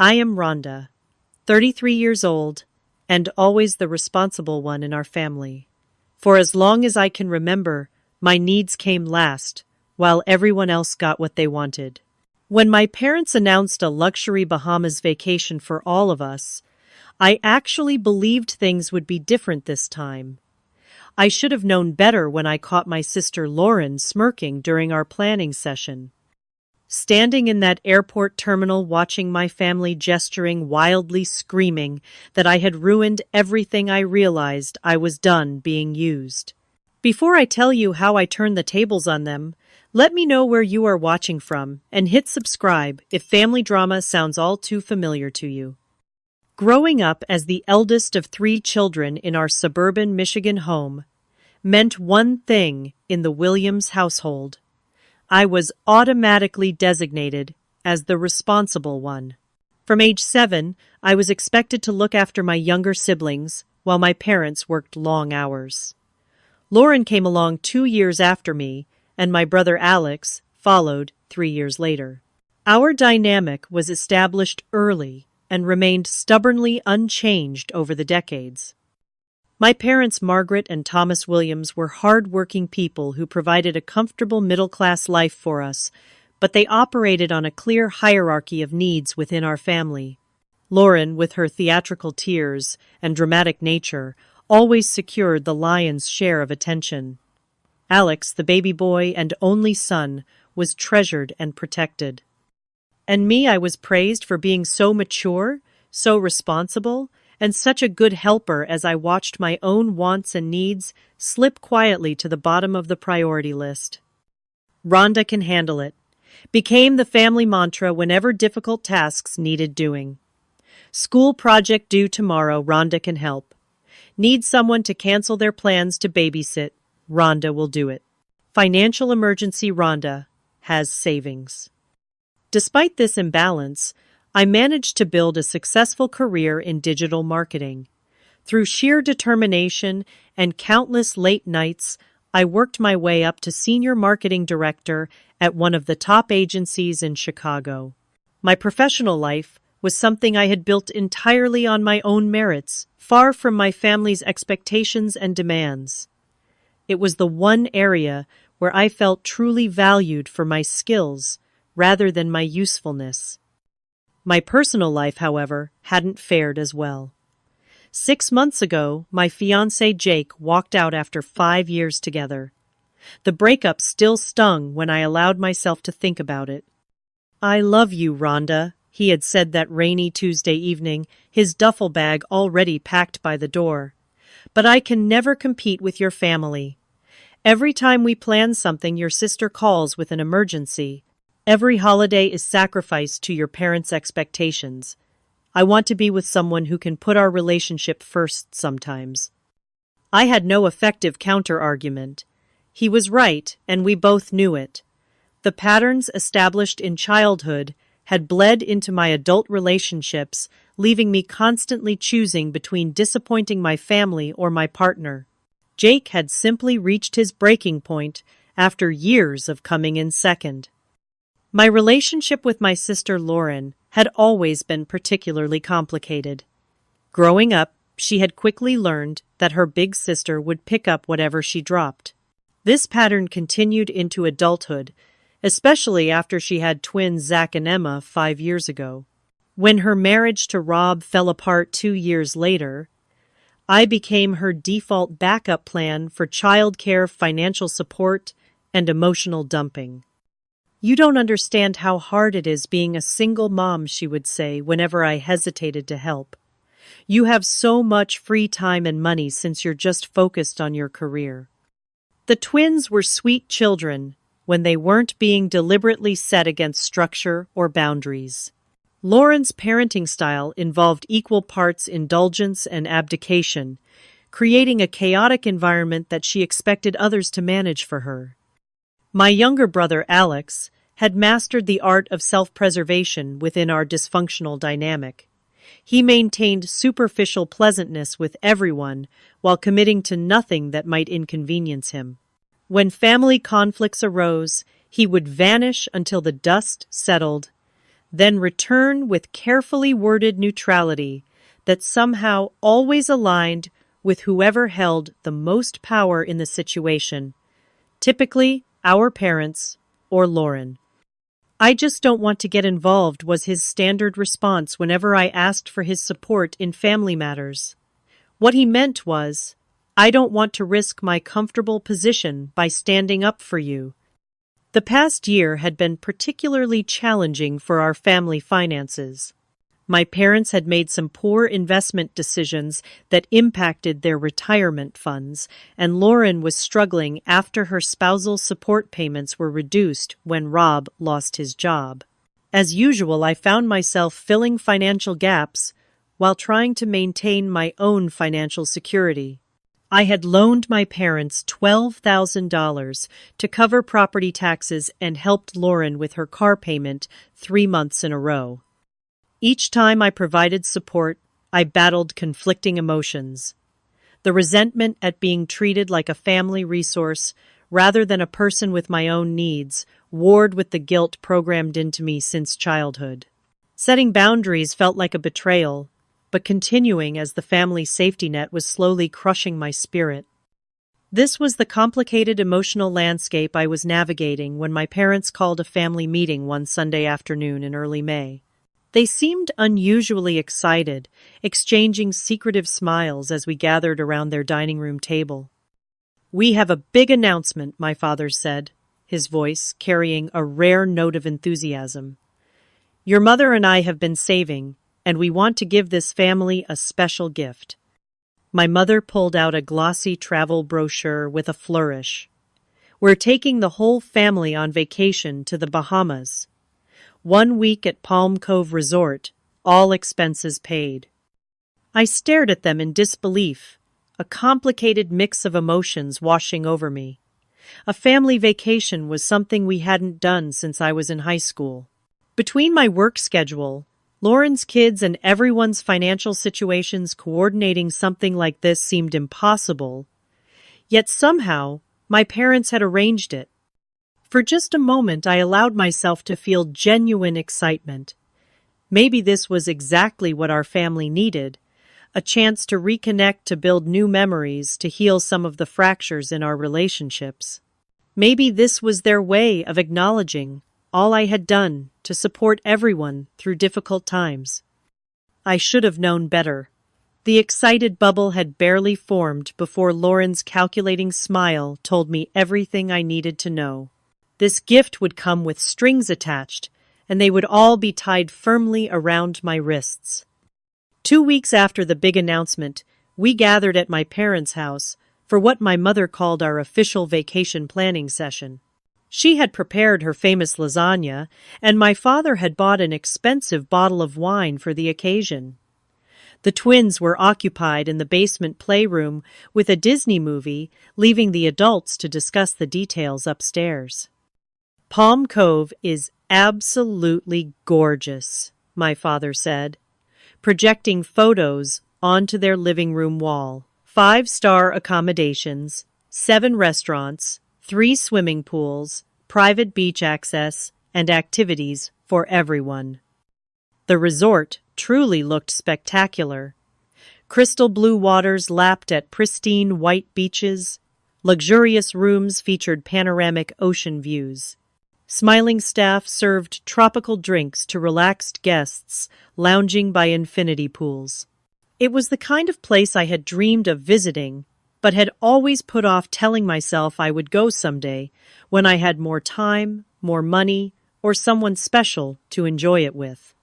I am Rhonda, 33 years old, and always the responsible one in our family. For as long as I can remember, my needs came last, while everyone else got what they wanted. When my parents announced a luxury Bahamas vacation for all of us, I actually believed things would be different this time. I should have known better when I caught my sister Lauren smirking during our planning session. Standing in that airport terminal watching my family gesturing wildly screaming that I had ruined everything, I realized I was done being used. Before I tell you how I turned the tables on them, let me know where you are watching from and hit subscribe if family drama sounds all too familiar to you. Growing up as the eldest of 3 children in our suburban Michigan home meant one thing in the Williams household. I was automatically designated as the responsible one. From age 7, I was expected to look after my younger siblings while my parents worked long hours. Lauren came along 2 years after me, and my brother Alex followed 3 years later. Our dynamic was established early and remained stubbornly unchanged over the decades. My parents, Margaret and Thomas Williams, were hard-working people who provided a comfortable middle-class life for us, but they operated on a clear hierarchy of needs within our family. Lauren, with her theatrical tears and dramatic nature, always secured the lion's share of attention. Alex, the baby boy and only son, was treasured and protected. And me, I was praised for being so mature, so responsible, and such a good helper as I watched my own wants and needs slip quietly to the bottom of the priority list. Rhonda can handle it became the family mantra whenever difficult tasks needed doing. School project due tomorrow, Rhonda can help. Need someone to cancel their plans to babysit, Rhonda will do it. Financial emergency, Rhonda has savings. Despite this imbalance, I managed to build a successful career in digital marketing. Through sheer determination and countless late nights, I worked my way up to senior marketing director at one of the top agencies in Chicago. My professional life was something I had built entirely on my own merits, far from my family's expectations and demands. It was the one area where I felt truly valued for my skills rather than my usefulness. My personal life, however, hadn't fared as well. 6 months ago, my fiancé Jake walked out after 5 years together. The breakup still stung when I allowed myself to think about it. "I love you, Rhonda," he had said that rainy Tuesday evening, his duffel bag already packed by the door. "But I can never compete with your family. Every time we plan something, your sister calls with an emergency. Every holiday is sacrificed to your parents' expectations. I want to be with someone who can put our relationship first sometimes." I had no effective counter-argument. He was right, and we both knew it. The patterns established in childhood had bled into my adult relationships, leaving me constantly choosing between disappointing my family or my partner. Jake had simply reached his breaking point after years of coming in second. My relationship with my sister Lauren had always been particularly complicated. Growing up, she had quickly learned that her big sister would pick up whatever she dropped. This pattern continued into adulthood, especially after she had twins Zach and Emma 5 years ago. When her marriage to Rob fell apart 2 years later, I became her default backup plan for childcare, financial support, and emotional dumping. "You don't understand how hard it is being a single mom," she would say whenever I hesitated to help. "You have so much free time and money since you're just focused on your career." The twins were sweet children when they weren't being deliberately set against structure or boundaries. Lauren's parenting style involved equal parts indulgence and abdication, creating a chaotic environment that she expected others to manage for her. My younger brother, Alex, had mastered the art of self-preservation within our dysfunctional dynamic. He maintained superficial pleasantness with everyone while committing to nothing that might inconvenience him. When family conflicts arose, he would vanish until the dust settled, then return with carefully worded neutrality that somehow always aligned with whoever held the most power in the situation, typically our parents or Lauren. "I just don't want to get involved," was his standard response whenever I asked for his support in family matters. What he meant was, "I don't want to risk my comfortable position by standing up for you." The past year had been particularly challenging for our family finances. My parents had made some poor investment decisions that impacted their retirement funds, and Lauren was struggling after her spousal support payments were reduced when Rob lost his job. As usual, I found myself filling financial gaps while trying to maintain my own financial security. I had loaned my parents $12,000 to cover property taxes and helped Lauren with her car payment 3 months in a row. Each time I provided support, I battled conflicting emotions. The resentment at being treated like a family resource rather than a person with my own needs warred with the guilt programmed into me since childhood. Setting boundaries felt like a betrayal, but continuing as the family safety net was slowly crushing my spirit. This was the complicated emotional landscape I was navigating when my parents called a family meeting one Sunday afternoon in early May. They seemed unusually excited, exchanging secretive smiles as we gathered around their dining room table. "We have a big announcement," my father said, his voice carrying a rare note of enthusiasm. "Your mother and I have been saving, and we want to give this family a special gift." My mother pulled out a glossy travel brochure with a flourish. "We're taking the whole family on vacation to the Bahamas. 1 week at Palm Cove Resort, all expenses paid." I stared at them in disbelief, a complicated mix of emotions washing over me. A family vacation was something we hadn't done since I was in high school. Between my work schedule, Lauren's kids, and everyone's financial situations, coordinating something like this seemed impossible. Yet somehow, my parents had arranged it. For just a moment, I allowed myself to feel genuine excitement. Maybe this was exactly what our family needed, a chance to reconnect, to build new memories, to heal some of the fractures in our relationships. Maybe this was their way of acknowledging all I had done to support everyone through difficult times. I should have known better. The excited bubble had barely formed before Lauren's calculating smile told me everything I needed to know. This gift would come with strings attached, and they would all be tied firmly around my wrists. 2 weeks after the big announcement, we gathered at my parents' house for what my mother called our official vacation planning session. She had prepared her famous lasagna, and my father had bought an expensive bottle of wine for the occasion. The twins were occupied in the basement playroom with a Disney movie, leaving the adults to discuss the details upstairs. "Palm Cove is absolutely gorgeous," my father said, projecting photos onto their living room wall. 5-star accommodations, 7 restaurants, 3 swimming pools, private beach access, and activities for everyone. The resort truly looked spectacular. Crystal blue waters lapped at pristine white beaches. Luxurious rooms featured panoramic ocean views. Smiling staff served tropical drinks to relaxed guests lounging by infinity pools. It was the kind of place I had dreamed of visiting, but had always put off telling myself I would go someday when I had more time, more money, or someone special to enjoy it with.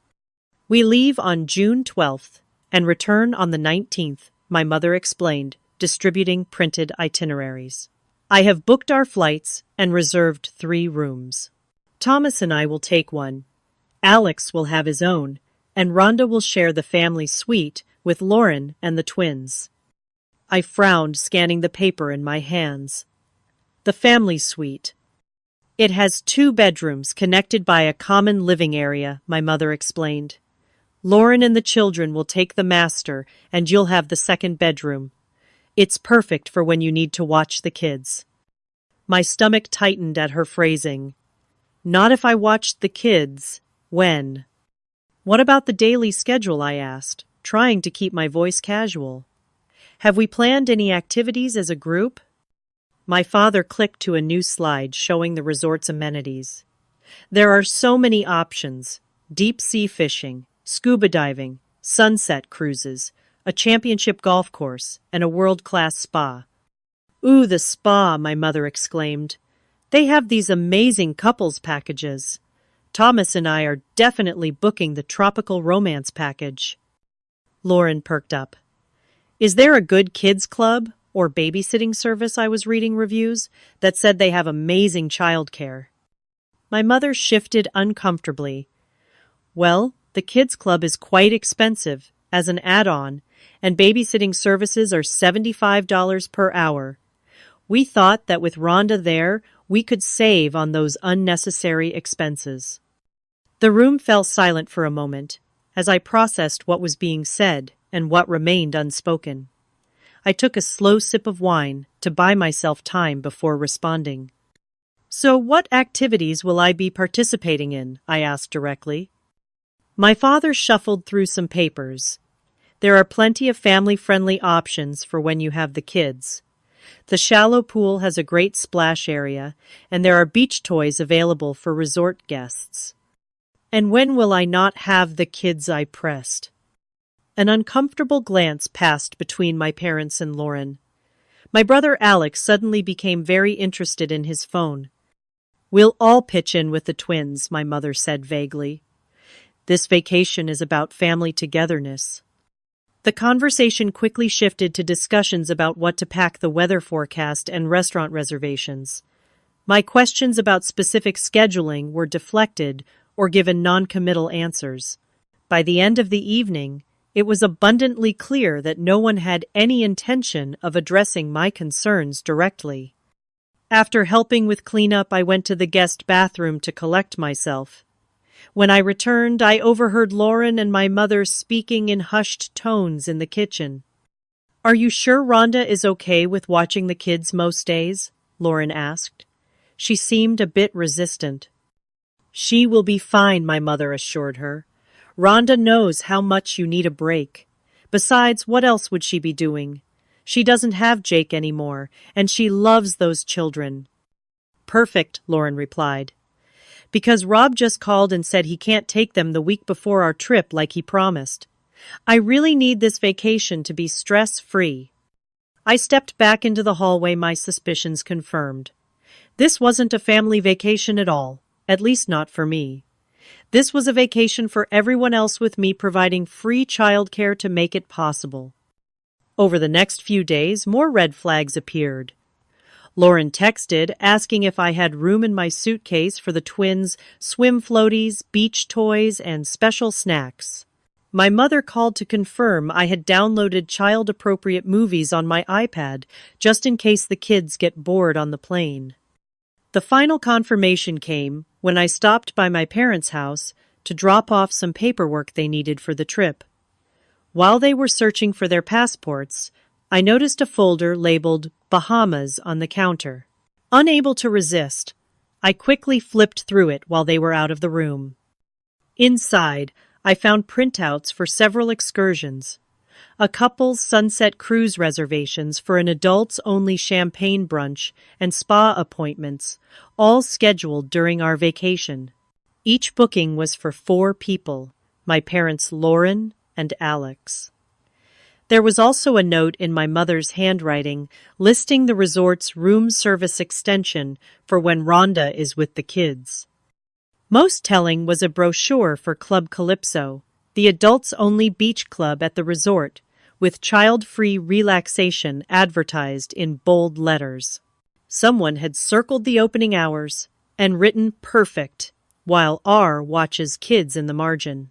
"We leave on June 12th and return on the 19th, my mother explained, distributing printed itineraries. "I have booked our flights and reserved 3 rooms. Thomas and I will take one. Alex will have his own, and Rhonda will share the family suite with Lauren and the twins." I frowned, scanning the paper in my hands. The family suite. "It has 2 bedrooms connected by a common living area," my mother explained. "Lauren and the children will take the master, and you'll have the 2nd bedroom. It's perfect for when you need to watch the kids." My stomach tightened at her phrasing. Not if I watched the kids. When? What about the daily schedule? I asked, trying to keep my voice casual. Have we planned any activities as a group? My father clicked to a new slide showing the resort's amenities. There are so many options: deep sea fishing, scuba diving, sunset cruises, a championship golf course, and a world-class spa. Ooh, the spa, my mother exclaimed. They have these amazing couples packages. Thomas and I are definitely booking the tropical romance package. Lauren perked up. Is there a good kids club or babysitting service? I was reading reviews that said they have amazing childcare. My mother shifted uncomfortably. Well, the kids club is quite expensive as an add-on, and babysitting services are $75 per hour. We thought that with Rhonda there, we could save on those unnecessary expenses. The room fell silent for a moment as I processed what was being said and what remained unspoken. I took a slow sip of wine to buy myself time before responding. So what activities will I be participating in? I asked directly. My father shuffled through some papers. There are plenty of family-friendly options for when you have the kids. The shallow pool has a great splash area, and there are beach toys available for resort guests. And when will I not have the kids? I pressed. An uncomfortable glance passed between my parents and Lauren. My brother Alex suddenly became very interested in his phone. We'll all pitch in with the twins, my mother said vaguely. This vacation is about family togetherness. The conversation quickly shifted to discussions about what to pack, the weather forecast, and restaurant reservations. My questions about specific scheduling were deflected or given non-committal answers. By the end of the evening, it was abundantly clear that no one had any intention of addressing my concerns directly. After helping with cleanup, I went to the guest bathroom to collect myself. When I returned, I overheard Lauren and my mother speaking in hushed tones in the kitchen. Are you sure Rhonda is okay with watching the kids most days? Lauren asked. She seemed a bit resistant. She will be fine, my mother assured her. Rhonda knows how much you need a break. Besides, what else would she be doing? She doesn't have Jake anymore, and she loves those children. Perfect, Lauren replied. Because Rob just called and said he can't take them the week before our trip like he promised. I really need this vacation to be stress-free. I stepped back into the hallway, my suspicions confirmed. This wasn't a family vacation at all, at least not for me. This was a vacation for everyone else, with me providing free childcare to make it possible. Over the next few days, more red flags appeared. Lauren texted, asking if I had room in my suitcase for the twins' swim floaties, beach toys, and special snacks. My mother called to confirm I had downloaded child-appropriate movies on my iPad, just in case the kids get bored on the plane. The final confirmation came when I stopped by my parents' house to drop off some paperwork they needed for the trip. While they were searching for their passports, I noticed a folder labeled Bahamas on the counter. Unable to resist, I quickly flipped through it while they were out of the room. Inside, I found printouts for several excursions. A couple's sunset cruise reservations for an adults-only champagne brunch and spa appointments, all scheduled during our vacation. Each booking was for 4 people, my parents Lauren and Alex. There was also a note in my mother's handwriting listing the resort's room service extension for when Rhonda is with the kids. Most telling was a brochure for Club Calypso, the adults-only beach club at the resort, with child-free relaxation advertised in bold letters. Someone had circled the opening hours and written "perfect," while R watches kids in the margin.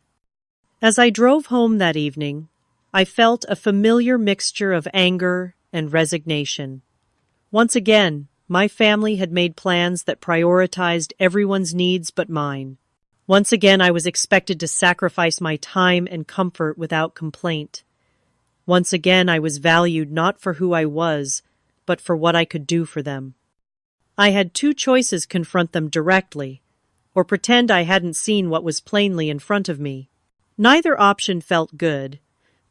As I drove home that evening, I felt a familiar mixture of anger and resignation. Once again, my family had made plans that prioritized everyone's needs but mine. Once again, I was expected to sacrifice my time and comfort without complaint. Once again, I was valued not for who I was, but for what I could do for them. I had 2 choices: confront them directly, or pretend I hadn't seen what was plainly in front of me. Neither option felt good,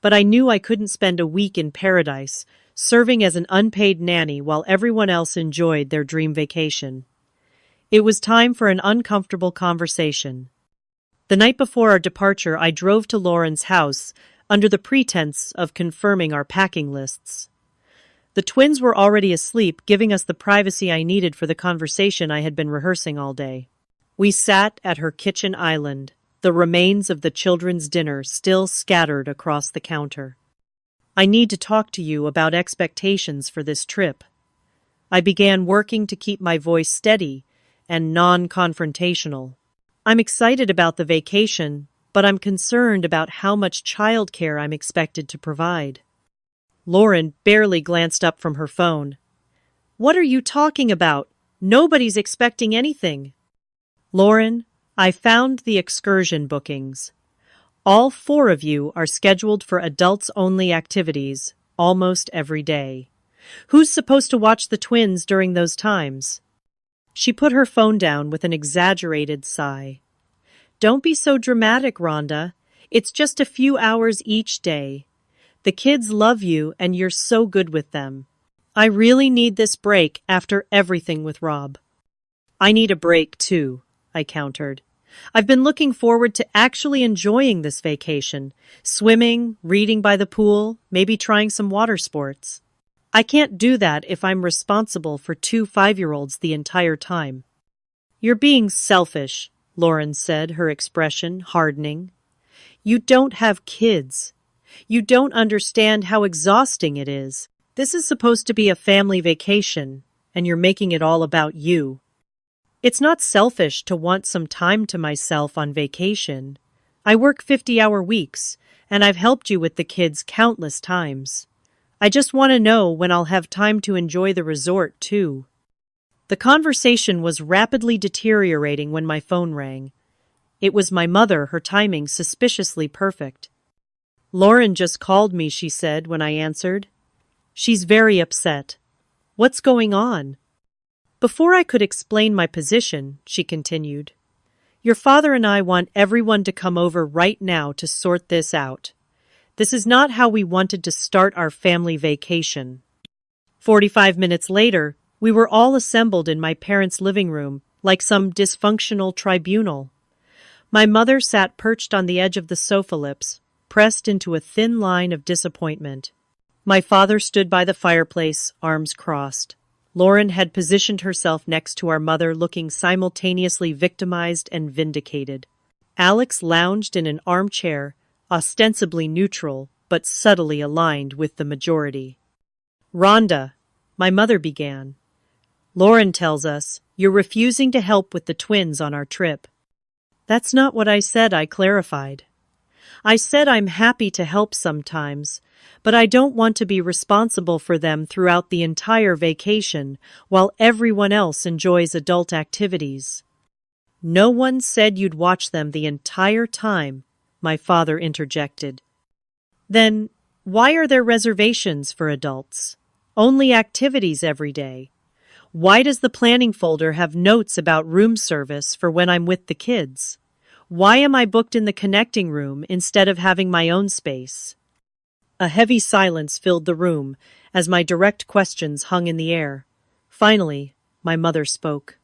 but I knew I couldn't spend a week in paradise, serving as an unpaid nanny while everyone else enjoyed their dream vacation. It was time for an uncomfortable conversation. The night before our departure, I drove to Lauren's house under the pretense of confirming our packing lists. The twins were already asleep, giving us the privacy I needed for the conversation I had been rehearsing all day. We sat at her kitchen island, the remains of the children's dinner still scattered across the counter. I need to talk to you about expectations for this trip. I began working to keep my voice steady and non-confrontational. I'm excited about the vacation, but I'm concerned about how much childcare I'm expected to provide. Lauren barely glanced up from her phone. What are you talking about? Nobody's expecting anything. Lauren, I found the excursion bookings. All 4 of you are scheduled for adults-only activities almost every day. Who's supposed to watch the twins during those times? She put her phone down with an exaggerated sigh. Don't be so dramatic, Rhonda. It's just a few hours each day. The kids love you and you're so good with them. I really need this break after everything with Rob. I need a break too, I countered. I've been looking forward to actually enjoying this vacation. Swimming, reading by the pool, maybe trying some water sports. I can't do that if I'm responsible for 2 5-year-olds the entire time. You're being selfish, Lauren said, her expression hardening. You don't have kids. You don't understand how exhausting it is. This is supposed to be a family vacation, and you're making it all about you. It's not selfish to want some time to myself on vacation. I work 50-hour weeks, and I've helped you with the kids countless times. I just want to know when I'll have time to enjoy the resort, too. The conversation was rapidly deteriorating when my phone rang. It was my mother, her timing suspiciously perfect. Lauren just called me, she said when I answered. She's very upset. What's going on? Before I could explain my position, she continued. Your father and I want everyone to come over right now to sort this out. This is not how we wanted to start our family vacation. 45 minutes later, we were all assembled in my parents' living room, like some dysfunctional tribunal. My mother sat perched on the edge of the sofa lips, pressed into a thin line of disappointment. My father stood by the fireplace, arms crossed. Lauren had positioned herself next to our mother, looking simultaneously victimized and vindicated. Alex lounged in an armchair, ostensibly neutral, but subtly aligned with the majority. Rhonda, my mother began. Lauren tells us, you're refusing to help with the twins on our trip. That's not what I said, I clarified. I said I'm happy to help sometimes, but I don't want to be responsible for them throughout the entire vacation while everyone else enjoys adult activities. No one said you'd watch them the entire time, my father interjected. Then, why are there reservations for adults? Only activities every day. Why does the planning folder have notes about room service for when I'm with the kids? Why am I booked in the connecting room instead of having my own space? A heavy silence filled the room as my direct questions hung in the air. Finally, my mother spoke.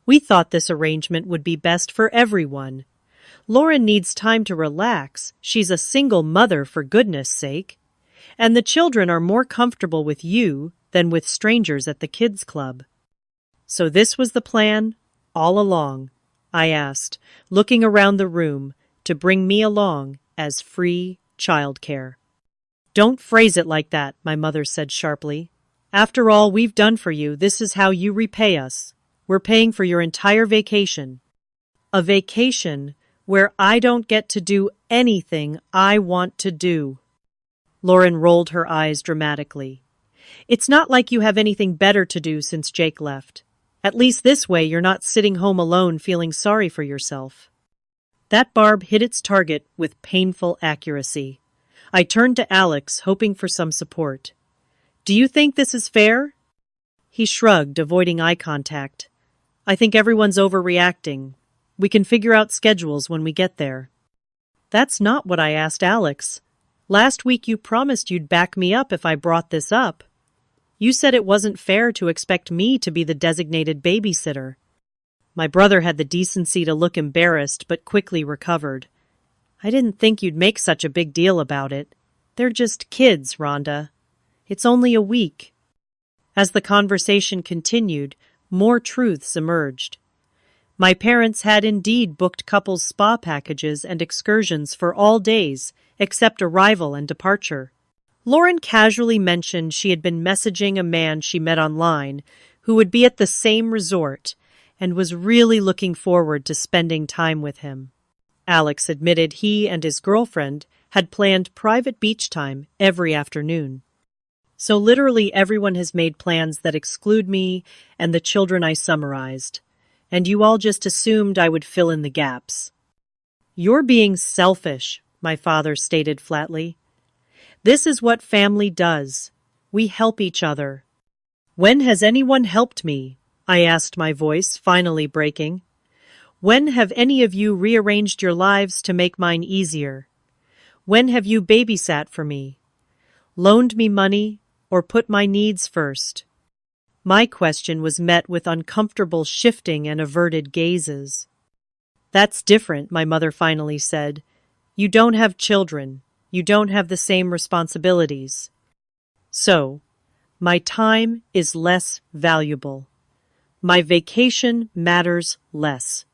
We thought this arrangement would be best for everyone. Lauren needs time to relax. She's a single mother, for goodness sake. And the children are more comfortable with you than with strangers at the kids' club. So this was the plan all along, I asked, looking around the room to bring me along as free childcare. Don't phrase it like that, my mother said sharply. After all we've done for you, this is how you repay us. We're paying for your entire vacation. A vacation where I don't get to do anything I want to do. Lauren rolled her eyes dramatically. It's not like you have anything better to do since Jake left. At least this way you're not sitting home alone feeling sorry for yourself. That barb hit its target with painful accuracy. I turned to Alex, hoping for some support. Do you think this is fair? He shrugged, avoiding eye contact. I think everyone's overreacting. We can figure out schedules when we get there. That's not what I asked Alex. Last week you promised you'd back me up if I brought this up. You said it wasn't fair to expect me to be the designated babysitter. My brother had the decency to look embarrassed but quickly recovered. I didn't think you'd make such a big deal about it. They're just kids, Rhonda. It's only a week. As the conversation continued, more truths emerged. My parents had indeed booked couples' spa packages and excursions for all days, except arrival and departure. Lauren casually mentioned she had been messaging a man she met online who would be at the same resort and was really looking forward to spending time with him. Alex admitted he and his girlfriend had planned private beach time every afternoon. So literally everyone has made plans that exclude me and the children I summarized, and you all just assumed I would fill in the gaps. You're being selfish, my father stated flatly. This is what family does. We help each other. When has anyone helped me? I asked, my voice finally breaking. When have any of you rearranged your lives to make mine easier? When have you babysat for me? Loaned me money or put my needs first? My question was met with uncomfortable shifting and averted gazes. That's different, my mother finally said. You don't have children. You don't have the same responsibilities. So, my time is less valuable. My vacation matters less.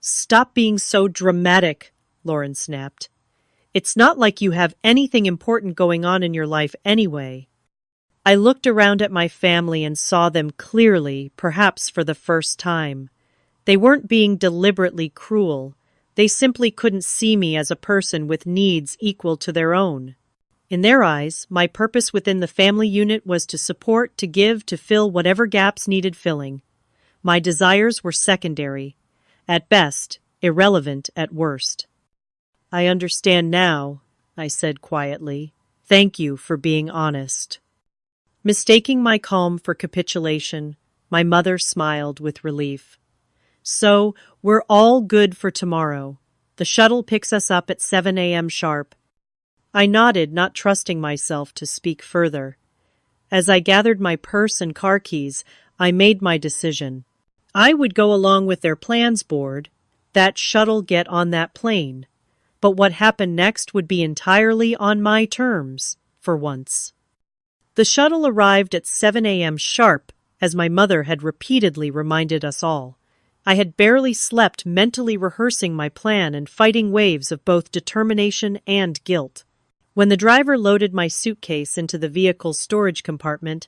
Stop being so dramatic, Lauren snapped. It's not like you have anything important going on in your life anyway. I looked around at my family and saw them clearly, perhaps for the first time. They weren't being deliberately cruel. They simply couldn't see me as a person with needs equal to their own. In their eyes, my purpose within the family unit was to support, to give, to fill whatever gaps needed filling. My desires were secondary, at best, irrelevant at worst. I understand now, I said quietly. Thank you for being honest. Mistaking my calm for capitulation, my mother smiled with relief. So, we're all good for tomorrow. The shuttle picks us up at 7 a.m. sharp. I nodded, not trusting myself to speak further. As I gathered my purse and car keys, I made my decision. I would go along with their plans board, that shuttle get on that plane. But what happened next would be entirely on my terms, for once. The shuttle arrived at 7 a.m. sharp, as my mother had repeatedly reminded us all. I had barely slept, mentally rehearsing my plan and fighting waves of both determination and guilt. When the driver loaded my suitcase into the vehicle's storage compartment,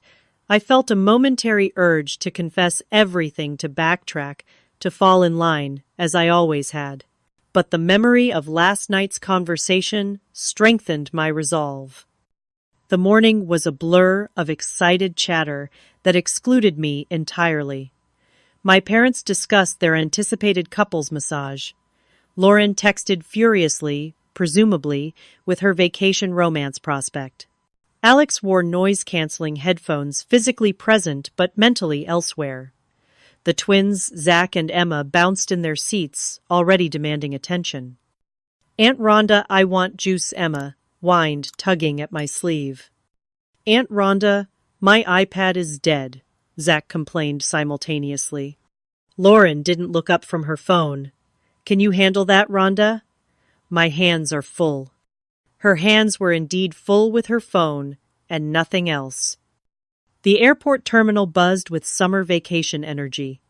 I felt a momentary urge to confess everything, to backtrack, to fall in line, as I always had. But the memory of last night's conversation strengthened my resolve. The morning was a blur of excited chatter that excluded me entirely. My parents discussed their anticipated couples massage. Lauren texted furiously, presumably, with her vacation romance prospect. Alex wore noise-canceling headphones, physically present but mentally elsewhere. The twins, Zach and Emma, bounced in their seats, already demanding attention. Aunt Rhonda, I want juice, Emma whined, tugging at my sleeve. Aunt Rhonda, my iPad is dead, Zach complained simultaneously. Lauren didn't look up from her phone. Can you handle that, Rhonda? My hands are full. Her hands were indeed full with her phone, and nothing else. The airport terminal buzzed with summer vacation energy.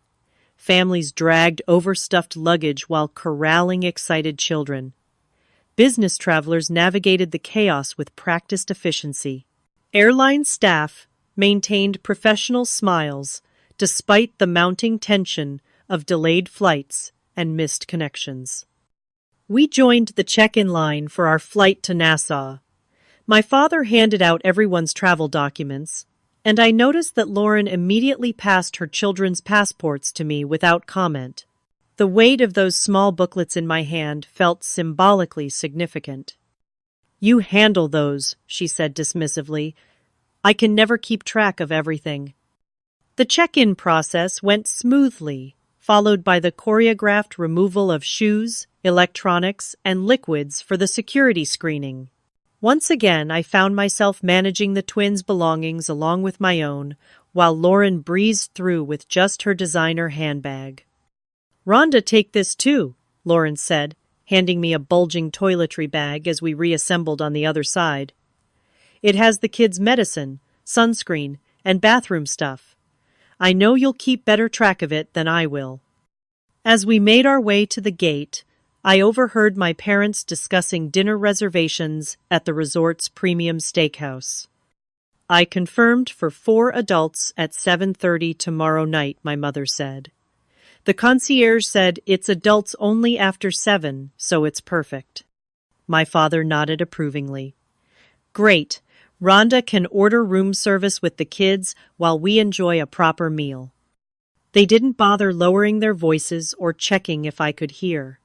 Families dragged overstuffed luggage while corralling excited children. Business travelers navigated the chaos with practiced efficiency. Airline staff maintained professional smiles despite the mounting tension of delayed flights and missed connections. We joined the check-in line for our flight to Nassau. My father handed out everyone's travel documents, and I noticed that Lauren immediately passed her children's passports to me without comment. The weight of those small booklets in my hand felt symbolically significant. You handle those, she said dismissively. I can never keep track of everything. The check-in process went smoothly. followed by the choreographed removal of shoes, electronics, and liquids for the security screening. Once again, I found myself managing the twins' belongings along with my own, while Lauren breezed through with just her designer handbag. "Rhonda, take this too," Lauren said, handing me a bulging toiletry bag as we reassembled on the other side. "It has the kids' medicine, sunscreen, and bathroom stuff. I know you'll keep better track of it than I will." As we made our way to the gate, I overheard my parents discussing dinner reservations at the resort's premium steakhouse. "I confirmed for 4 adults at 7:30 tomorrow night," my mother said. "The concierge said it's adults only after 7, so it's perfect." My father nodded approvingly. "Great. Rhonda can order room service with the kids while we enjoy a proper meal." They didn't bother lowering their voices or checking if I could hear.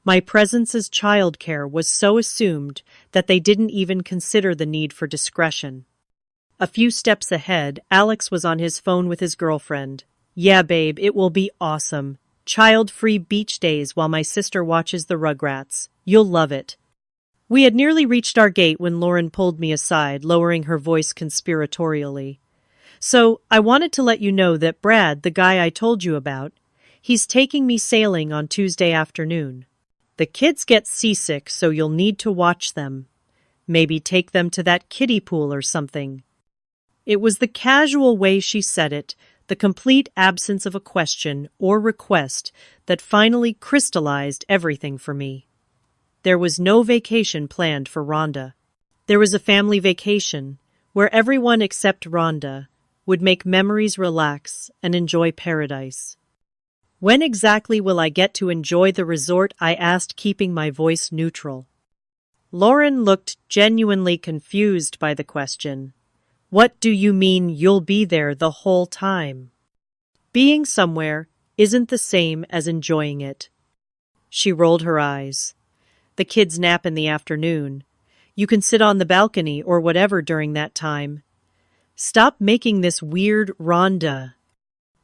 My presence as childcare was so assumed that they didn't even consider the need for discretion. A few steps ahead, Alex was on his phone with his girlfriend. "Yeah, babe, it will be awesome. Child-free beach days while my sister watches the Rugrats. You'll love it." We had nearly reached our gate when Lauren pulled me aside, lowering her voice conspiratorially. "So, I wanted to let you know that Brad, the guy I told you about, he's taking me sailing on Tuesday afternoon. The kids get seasick, so you'll need to watch them. Maybe take them to that kiddie pool or something." It was the casual way she said it, the complete absence of a question or request, that finally crystallized everything for me. There was no vacation planned for Rhonda. There was a family vacation, where everyone except Rhonda would make memories relax and enjoy paradise. "When exactly will I get to enjoy the resort?" I asked, keeping my voice neutral. Lauren looked genuinely confused by the question. "What do you mean you'll be there the whole time?" "Being somewhere isn't the same as enjoying it." She rolled her eyes. "The kids nap in the afternoon. You can sit on the balcony or whatever during that time. Stop making this weird, Rhonda."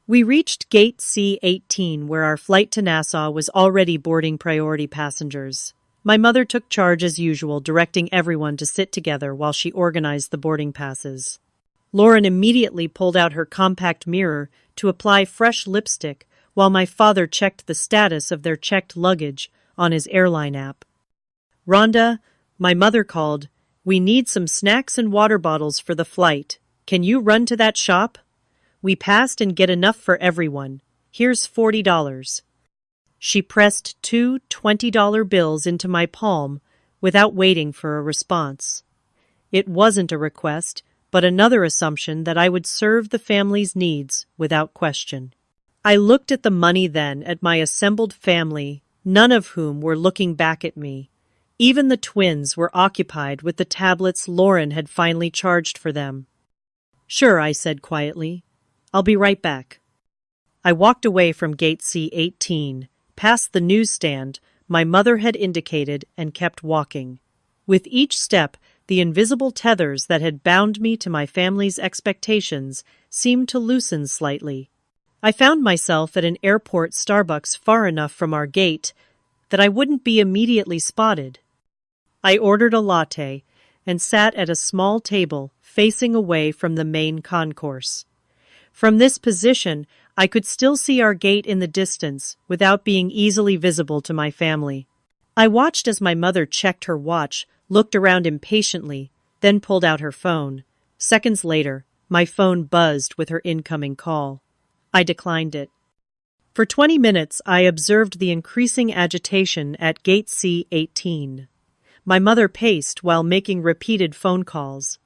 We reached Gate C-18, where our flight to Nassau was already boarding priority passengers. My mother took charge as usual, directing everyone to sit together while she organized the boarding passes. Lauren immediately pulled out her compact mirror to apply fresh lipstick, while my father checked the status of their checked luggage on his airline app. "Rhonda," my mother called, "we need some snacks and water bottles for the flight. Can you run to that shop? We passed and get enough for everyone. Here's $40. She pressed 2 $20 bills into my palm without waiting for a response. It wasn't a request, but another assumption that I would serve the family's needs without question. I looked at the money then, at my assembled family, none of whom were looking back at me. Even the twins were occupied with the tablets Lauren had finally charged for them. "Sure," I said quietly. "I'll be right back." I walked away from Gate C-18, past the newsstand my mother had indicated, and kept walking. With each step, the invisible tethers that had bound me to my family's expectations seemed to loosen slightly. I found myself at an airport Starbucks far enough from our gate that I wouldn't be immediately spotted. I ordered a latte and sat at a small table facing away from the main concourse. From this position, I could still see our gate in the distance without being easily visible to my family. I watched as my mother checked her watch, looked around impatiently, then pulled out her phone. Seconds later, my phone buzzed with her incoming call. I declined it. For 20 minutes, I observed the increasing agitation at Gate C-18. My mother paced while making repeated phone calls.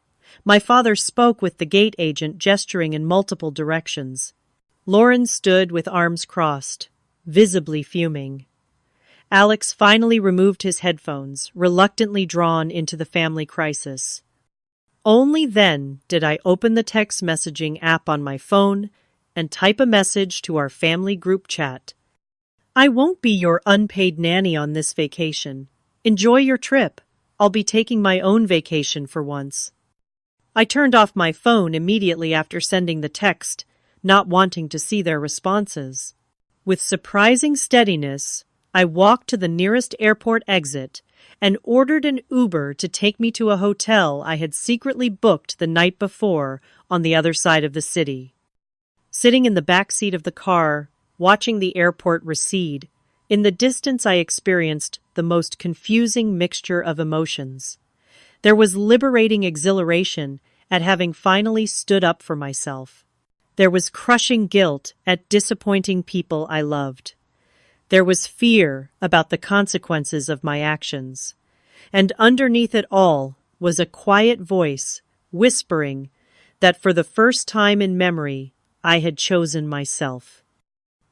My father spoke with the gate agent, gesturing in multiple directions. Lauren stood with arms crossed, visibly fuming. Alex finally removed his headphones, reluctantly drawn into the family crisis. Only then did I open the text messaging app on my phone and type a message to our family group chat. "I won't be your unpaid nanny on this vacation. Enjoy your trip. I'll be taking my own vacation for once." I turned off my phone immediately after sending the text, not wanting to see their responses. With surprising steadiness, I walked to the nearest airport exit and ordered an Uber to take me to a hotel I had secretly booked the night before on the other side of the city. Sitting in the back seat of the car, watching the airport recede, in the distance I experienced the most confusing mixture of emotions. There was liberating exhilaration at having finally stood up for myself. There was crushing guilt at disappointing people I loved. There was fear about the consequences of my actions. And underneath it all was a quiet voice whispering that for the first time in memory, I had chosen myself.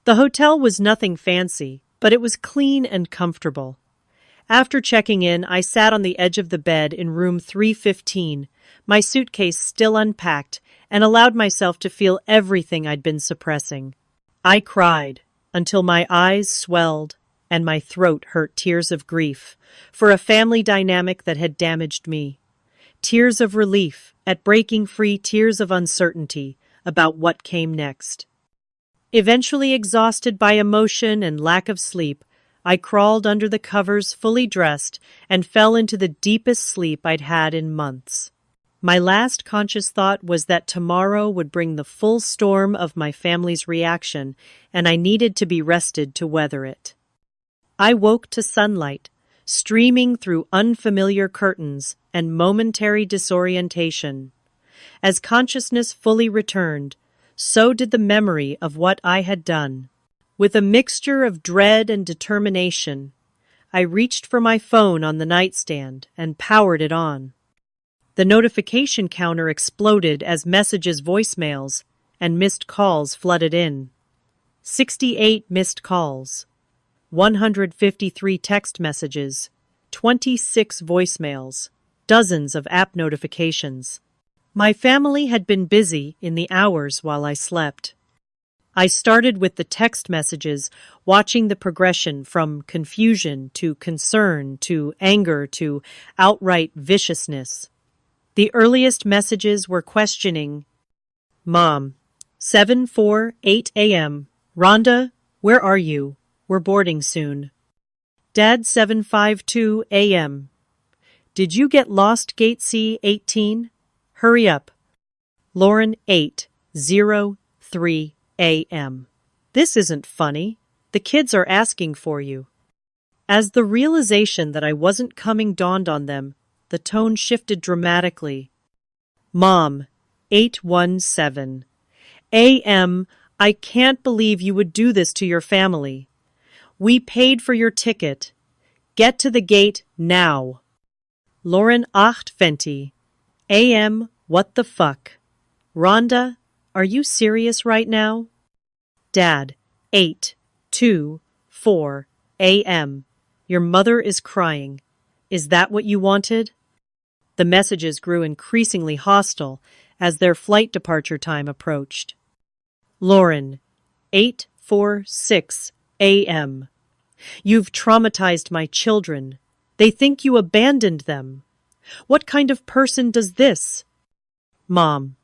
The hotel was nothing fancy, but it was clean and comfortable. After checking in, I sat on the edge of the bed in room 315, my suitcase still unpacked, and allowed myself to feel everything I'd been suppressing. I cried until my eyes swelled and my throat hurt tears of grief for a family dynamic that had damaged me. Tears of relief at breaking free, tears of uncertainty about what came next. Eventually exhausted by emotion and lack of sleep, I crawled under the covers fully dressed and fell into the deepest sleep I'd had in months. My last conscious thought was that tomorrow would bring the full storm of my family's reaction, and I needed to be rested to weather it. I woke to sunlight, streaming through unfamiliar curtains and momentary disorientation. As consciousness fully returned, so did the memory of what I had done. With a mixture of dread and determination, I reached for my phone on the nightstand and powered it on. The notification counter exploded as messages, voicemails, and missed calls flooded in. 68 missed calls, 153 text messages, 26 voicemails, dozens of app notifications. My family had been busy in the hours while I slept. I started with the text messages, watching the progression from confusion to concern to anger to outright viciousness. The earliest messages were questioning. Mom, 7:48 a.m. Rhonda, where are you? We're boarding soon. Dad, 7:52 a.m. Did you get lost, gate C18? Hurry up. Lauren, 8:03 a.m. This isn't funny. The kids are asking for you. As the realization that I wasn't coming dawned on them, the tone shifted dramatically. Mom, 8:17 a.m. I can't believe you would do this to your family. We paid for your ticket. Get to the gate now. Lauren, 8:20 a.m. What the fuck? Rhonda, are you serious right now? Dad, 8:24 a.m. Your mother is crying. Is that what you wanted? The messages grew increasingly hostile as their flight departure time approached. Lauren, 8:46 a.m. You've traumatized my children. They think you abandoned them. What kind of person does this? Mom,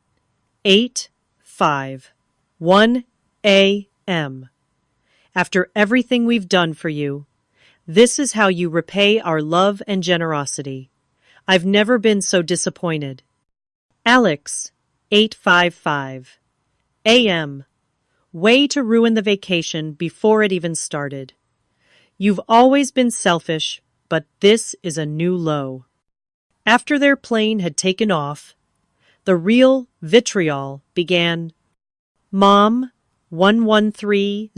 8:51 a.m. After everything we've done for you, this is how you repay our love and generosity. I've never been so disappointed. Alex, 8:55 a.m. Way to ruin the vacation before it even started. You've always been selfish, but this is a new low. After their plane had taken off, the real vitriol began. Mom, 1130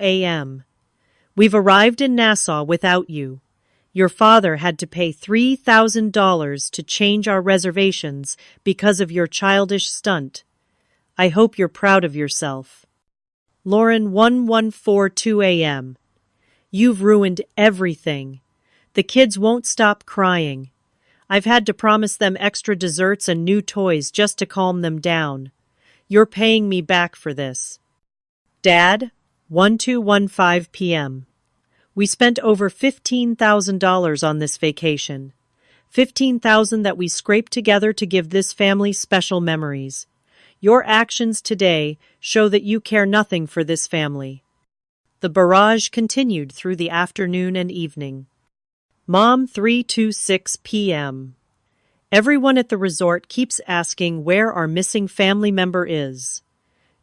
a.m. We've arrived in Nassau without you. Your father had to pay $3,000 to change our reservations because of your childish stunt. I hope you're proud of yourself. Lauren, 1142 a.m. You've ruined everything. The kids won't stop crying. I've had to promise them extra desserts and new toys just to calm them down. You're paying me back for this. Dad, 1215 p.m. We spent over $15,000 on this vacation. $15,000 that we scraped together to give this family special memories. Your actions today show that you care nothing for this family. The barrage continued through the afternoon and evening. Mom, 3:26 p.m. Everyone at the resort keeps asking where our missing family member is.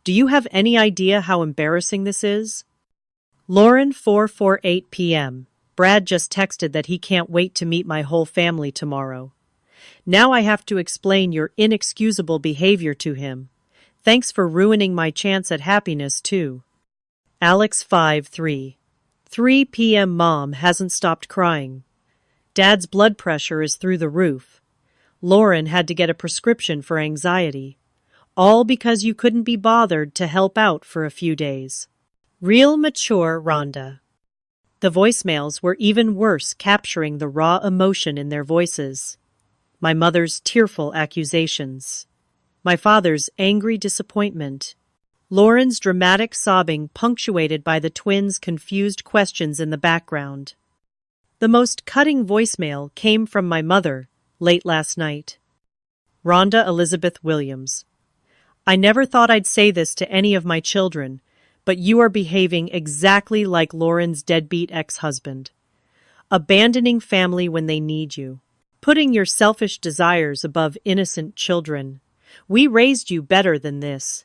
Do you have any idea how embarrassing this is? Lauren, 4:48 p.m. Brad just texted that he can't wait to meet my whole family tomorrow. Now I have to explain your inexcusable behavior to him. Thanks for ruining my chance at happiness, too. Alex, 3 p.m. Mom hasn't stopped crying. Dad's blood pressure is through the roof. Lauren had to get a prescription for anxiety. All because you couldn't be bothered to help out for a few days. Real mature Rhonda. The voicemails were even worse, capturing the raw emotion in their voices. My mother's tearful accusations. My father's angry disappointment. Lauren's dramatic sobbing, punctuated by the twins' confused questions in the background. The most cutting voicemail came from my mother, late last night. Rhonda Elizabeth Williams. I never thought I'd say this to any of my children, but you are behaving exactly like Lauren's deadbeat ex-husband. Abandoning family when they need you. Putting your selfish desires above innocent children. We raised you better than this.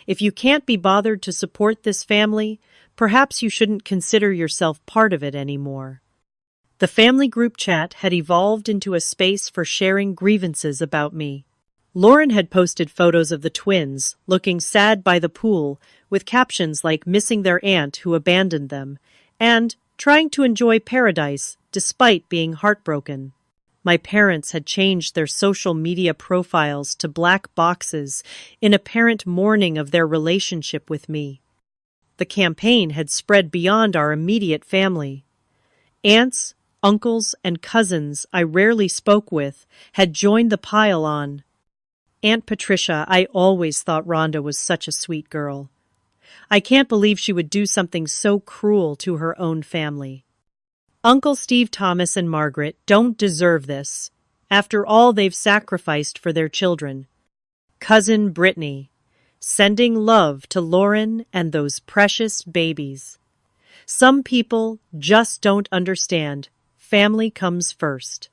If you can't be bothered to support this family, perhaps you shouldn't consider yourself part of it anymore. The family group chat had evolved into a space for sharing grievances about me. Lauren had posted photos of the twins, looking sad by the pool, with captions like missing their aunt who abandoned them, and trying to enjoy paradise despite being heartbroken. My parents had changed their social media profiles to black boxes in apparent mourning of their relationship with me. The campaign had spread beyond our immediate family. Aunts, uncles, and cousins I rarely spoke with had joined the pile on. Aunt Patricia, I always thought Rhonda was such a sweet girl. I can't believe she would do something so cruel to her own family. Uncle Steve, Thomas, and Margaret don't deserve this, after all they've sacrificed for their children. Cousin Brittany, sending love to Lauren and those precious babies. Some people just don't understand. Family comes first.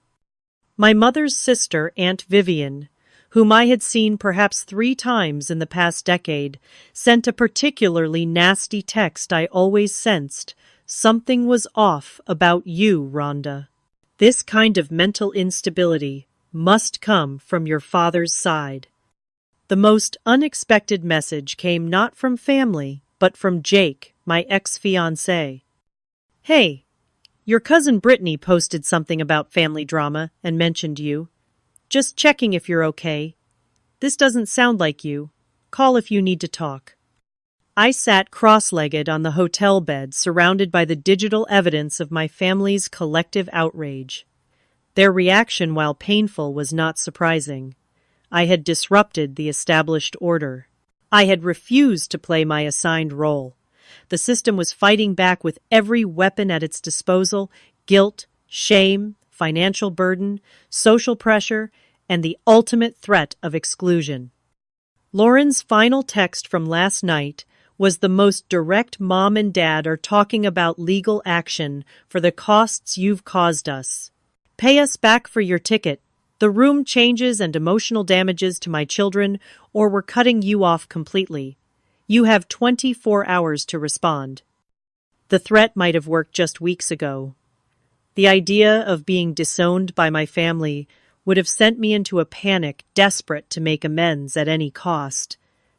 My mother's sister, Aunt Vivian, whom I had seen perhaps 3 times in the past decade, sent a particularly nasty text. I always sensed something was off about you, Rhonda. This kind of mental instability must come from your father's side. The most unexpected message came not from family, but from Jake, my ex-fiancé. Hey, your cousin Brittany posted something about family drama and mentioned you. Just checking if you're okay. This doesn't sound like you. Call if you need to talk. I sat cross-legged on the hotel bed, surrounded by the digital evidence of my family's collective outrage. Their reaction, while painful, was not surprising. I had disrupted the established order. I had refused to play my assigned role. The system was fighting back with every weapon at its disposal: guilt, shame, financial burden, social pressure, and the ultimate threat of exclusion. Lauren's final text from last night was the most direct. Mom and Dad are talking about legal action for the costs you've caused us. Pay us back for your ticket, the room changes and emotional damages to my children, or we're cutting you off completely. You have 24 hours to respond. The threat might have worked just weeks ago. The idea of being disowned by my family would have sent me into a panic, desperate to make amends at any cost.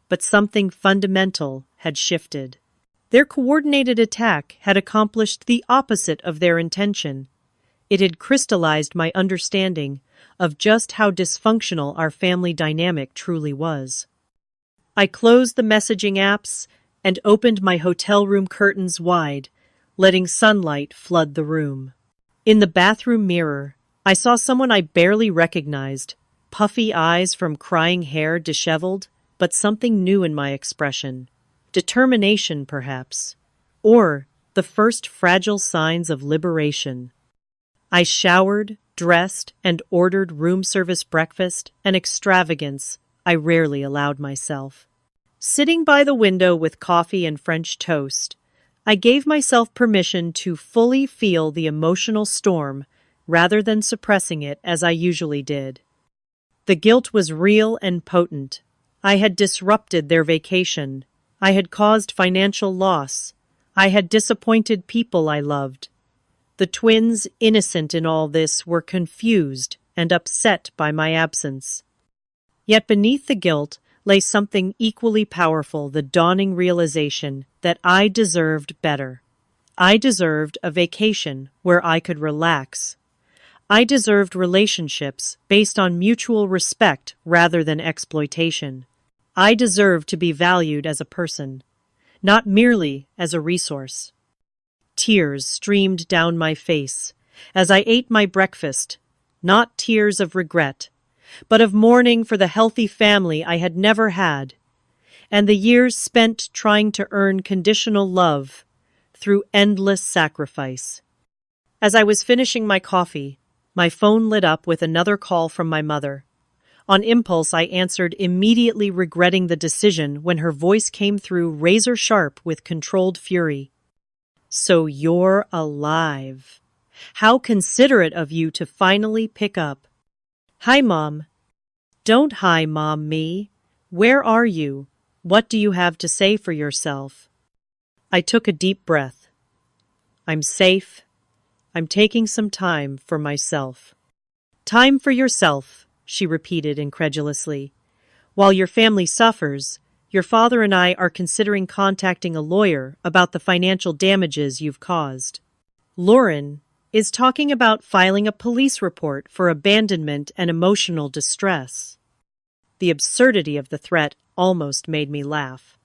But something fundamental had shifted. Their coordinated attack had accomplished the opposite of their intention. It had crystallized my understanding of just how dysfunctional our family dynamic truly was. I closed the messaging apps and opened my hotel room curtains wide, letting sunlight flood the room. In the bathroom mirror, I saw someone I barely recognized, puffy eyes from crying hair disheveled, but something new in my expression. Determination, perhaps. Or the first fragile signs of liberation. I showered, dressed, and ordered room service breakfast, an extravagance I rarely allowed myself. Sitting by the window with coffee and French toast, I gave myself permission to fully feel the emotional storm rather than suppressing it as I usually did. The guilt was real and potent. I had disrupted their vacation. I had caused financial loss. I had disappointed people I loved. The twins, innocent in all this, were confused and upset by my absence. Yet beneath the guilt lay something equally powerful, the dawning realization that I deserved better. I deserved a vacation where I could relax. I deserved relationships based on mutual respect rather than exploitation. I deserved to be valued as a person, not merely as a resource. Tears streamed down my face as I ate my breakfast, not tears of regret, but of mourning for the healthy family I had never had, and the years spent trying to earn conditional love through endless sacrifice. As I was finishing my coffee, my phone lit up with another call from my mother. On impulse, I answered, immediately regretting the decision when her voice came through razor sharp with controlled fury. "So you're alive. How considerate of you to finally pick up." "Hi, Mom." "Don't hi, Mom, me. Where are you? What do you have to say for yourself?" I took a deep breath. "I'm safe. I'm taking some time for myself." "Time for yourself," she repeated incredulously. "While your family suffers, your father and I are considering contacting a lawyer about the financial damages you've caused. Lauren is talking about filing a police report for abandonment and emotional distress." The absurdity of the threat almost made me laugh.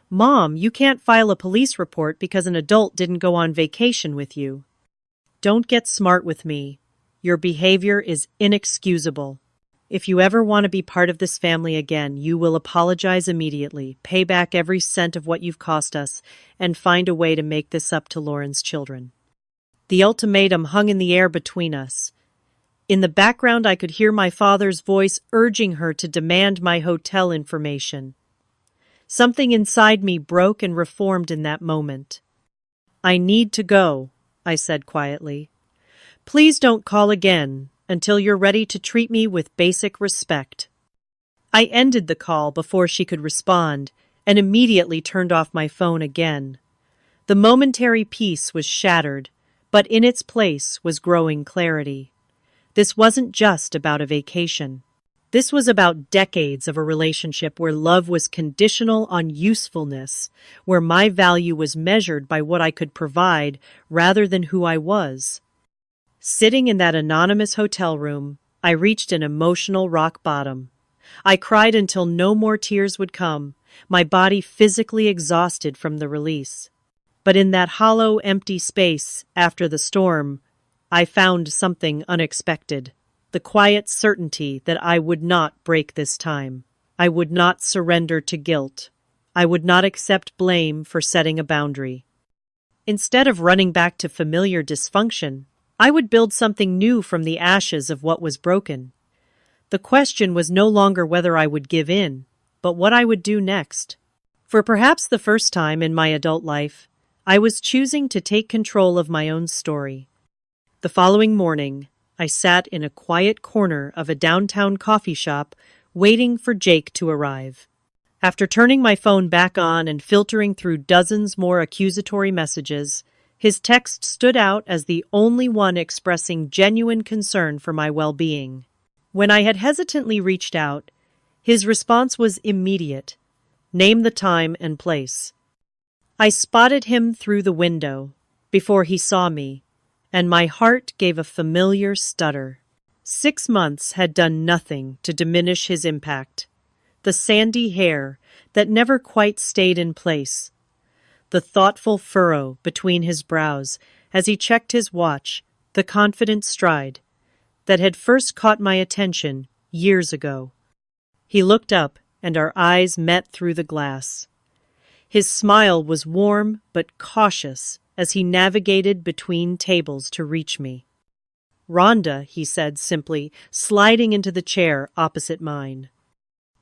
"Mom, you can't file a police report because an adult didn't go on vacation with you." "Don't get smart with me. Your behavior is inexcusable. If you ever want to be part of this family again, you will apologize immediately, pay back every cent of what you've cost us, and find a way to make this up to Lauren's children." The ultimatum hung in the air between us. In the background, I could hear my father's voice urging her to demand my hotel information. Something inside me broke and reformed in that moment. "I need to go," I said quietly. "Please don't call again until you're ready to treat me with basic respect." I ended the call before she could respond and immediately turned off my phone again. The momentary peace was shattered, but in its place was growing clarity. This wasn't just about a vacation. This was about decades of a relationship where love was conditional on usefulness, where my value was measured by what I could provide rather than who I was. Sitting in that anonymous hotel room, I reached an emotional rock bottom. I cried until no more tears would come, my body physically exhausted from the release. But in that hollow, empty space after the storm, I found something unexpected. The quiet certainty that I would not break this time. I would not surrender to guilt. I would not accept blame for setting a boundary. Instead of running back to familiar dysfunction, I would build something new from the ashes of what was broken. The question was no longer whether I would give in, but what I would do next. For perhaps the first time in my adult life, I was choosing to take control of my own story. The following morning, I sat in a quiet corner of a downtown coffee shop, waiting for Jake to arrive. After turning my phone back on and filtering through dozens more accusatory messages, his text stood out as the only one expressing genuine concern for my well-being. When I had hesitantly reached out, his response was immediate. "Name the time and place." I spotted him through the window before he saw me, and my heart gave a familiar stutter. 6 months had done nothing to diminish his impact. The sandy hair that never quite stayed in place, the thoughtful furrow between his brows as he checked his watch, the confident stride that had first caught my attention years ago. He looked up, and our eyes met through the glass. His smile was warm but cautious as he navigated between tables to reach me. "Rhonda," he said simply, sliding into the chair opposite mine.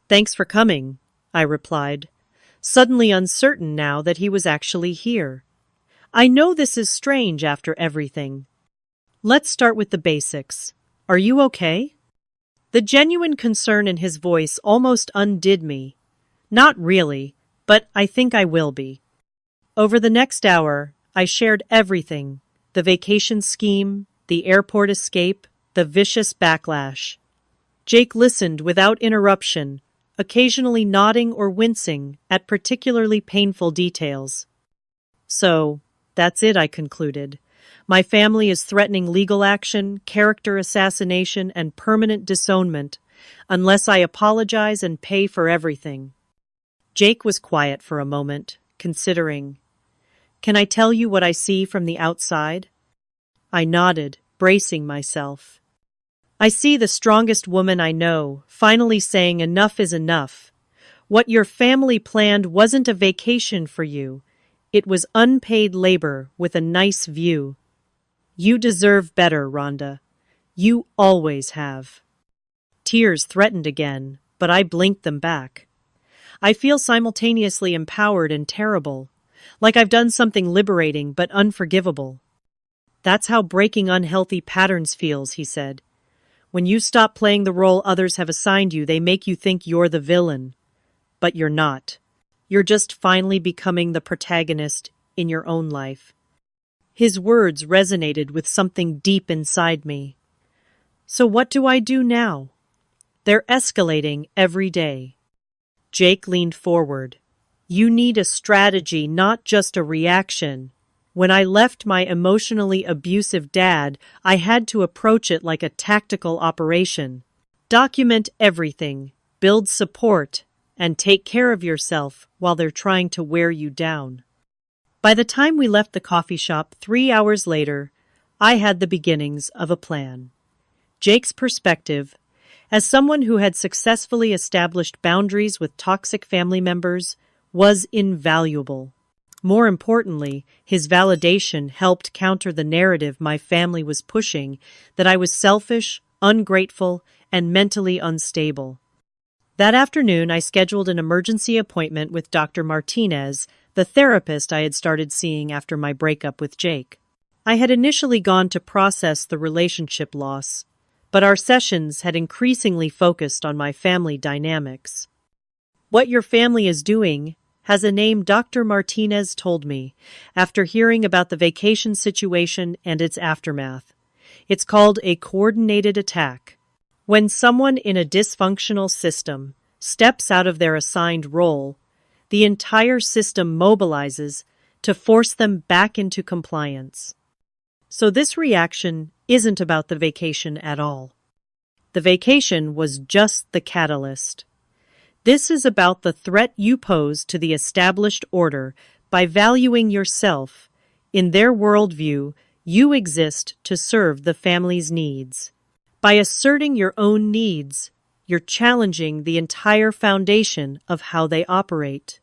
"Thanks for coming," I replied, suddenly uncertain now that he was actually here. I know this is strange after everything. Let's start with the basics. Are you okay? The genuine concern in his voice almost undid me. Not really, but I think I will be. Over the next hour, I shared everything: the vacation scheme, the airport escape, the vicious backlash. Jake listened without interruption, occasionally nodding or wincing at particularly painful details. So, that's it, I concluded. My family is threatening legal action, character assassination, and permanent disownment unless I apologize and pay for everything. Jake was quiet for a moment, considering. Can I tell you what I see from the outside? I nodded, bracing myself. I see the strongest woman I know, finally saying enough is enough. What your family planned wasn't a vacation for you. It was unpaid labor with a nice view. You deserve better, Rhonda. You always have. Tears threatened again, but I blinked them back. I feel simultaneously empowered and terrible, like I've done something liberating but unforgivable. That's how breaking unhealthy patterns feels, he said. When you stop playing the role others have assigned you, they make you think you're the villain. But you're not. You're just finally becoming the protagonist in your own life. His words resonated with something deep inside me. So what do I do now? They're escalating every day. Jake leaned forward. You need a strategy, not just a reaction. When I left my emotionally abusive dad, I had to approach it like a tactical operation. Document everything, build support, and take care of yourself while they're trying to wear you down. By the time we left the coffee shop 3 hours later, I had the beginnings of a plan. Jake's perspective, as someone who had successfully established boundaries with toxic family members, was invaluable. More importantly, his validation helped counter the narrative my family was pushing that I was selfish, ungrateful, and mentally unstable. That afternoon, I scheduled an emergency appointment with Dr. Martinez, the therapist I had started seeing after my breakup with Jake. I had initially gone to process the relationship loss, but our sessions had increasingly focused on my family dynamics. What your family is doing has a name, Dr. Martinez told me, after hearing about the vacation situation and its aftermath. It's called a coordinated attack. When someone in a dysfunctional system steps out of their assigned role, the entire system mobilizes to force them back into compliance. So this reaction isn't about the vacation at all. The vacation was just the catalyst. This is about the threat you pose to the established order by valuing yourself. In their worldview, you exist to serve the family's needs. By asserting your own needs, you're challenging the entire foundation of how they operate.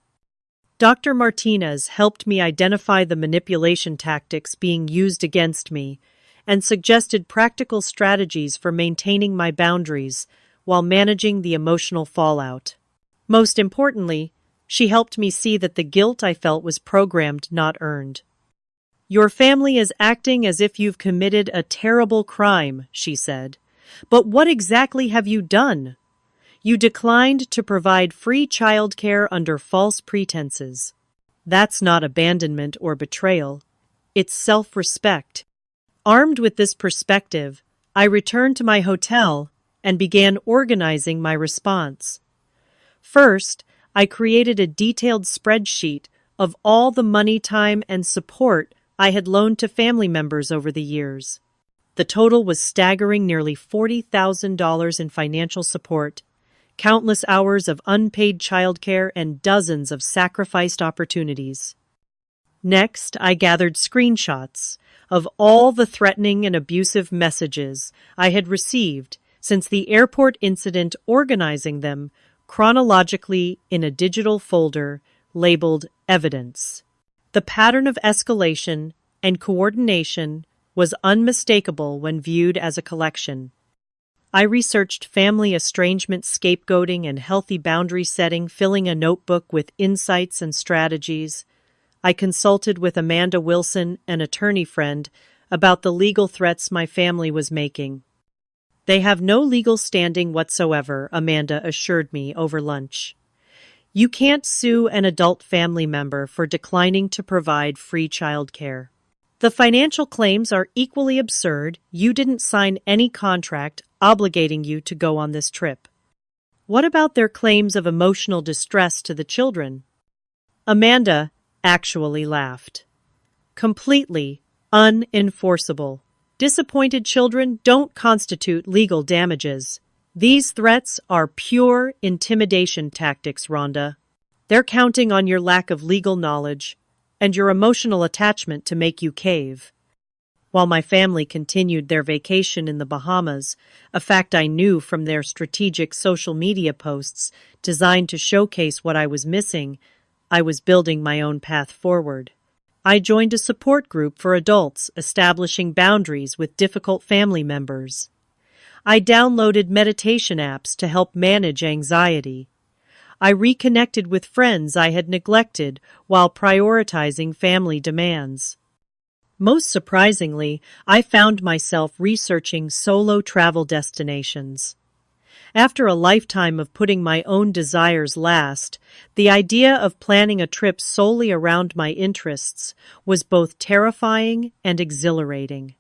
Dr. Martinez helped me identify the manipulation tactics being used against me and suggested practical strategies for maintaining my boundaries while managing the emotional fallout. Most importantly, she helped me see that the guilt I felt was programmed, not earned. Your family is acting as if you've committed a terrible crime, she said. But what exactly have you done? You declined to provide free childcare under false pretenses. That's not abandonment or betrayal. It's self-respect. Armed with this perspective, I returned to my hotel and began organizing my response. First, I created a detailed spreadsheet of all the money, time, and support I had loaned to family members over the years. The total was staggering: nearly $40,000 in financial support, countless hours of unpaid childcare, and dozens of sacrificed opportunities. Next, I gathered screenshots of all the threatening and abusive messages I had received since the airport incident, organizing them chronologically in a digital folder labeled Evidence. The pattern of escalation and coordination was unmistakable when viewed as a collection. I researched family estrangement, scapegoating, and healthy boundary setting, filling a notebook with insights and strategies. I consulted with Amanda Wilson, an attorney friend, about the legal threats my family was making. They have no legal standing whatsoever, Amanda assured me over lunch. You can't sue an adult family member for declining to provide free childcare. The financial claims are equally absurd. You didn't sign any contract obligating you to go on this trip. What about their claims of emotional distress to the children? Amanda actually laughed. Completely unenforceable. Disappointed children don't constitute legal damages. These threats are pure intimidation tactics, Rhonda. They're counting on your lack of legal knowledge and your emotional attachment to make you cave. While my family continued their vacation in the Bahamas, a fact I knew from their strategic social media posts designed to showcase what I was missing, I was building my own path forward. I joined a support group for adults establishing boundaries with difficult family members. I downloaded meditation apps to help manage anxiety. I reconnected with friends I had neglected while prioritizing family demands. Most surprisingly, I found myself researching solo travel destinations. After a lifetime of putting my own desires last, the idea of planning a trip solely around my interests was both terrifying and exhilarating.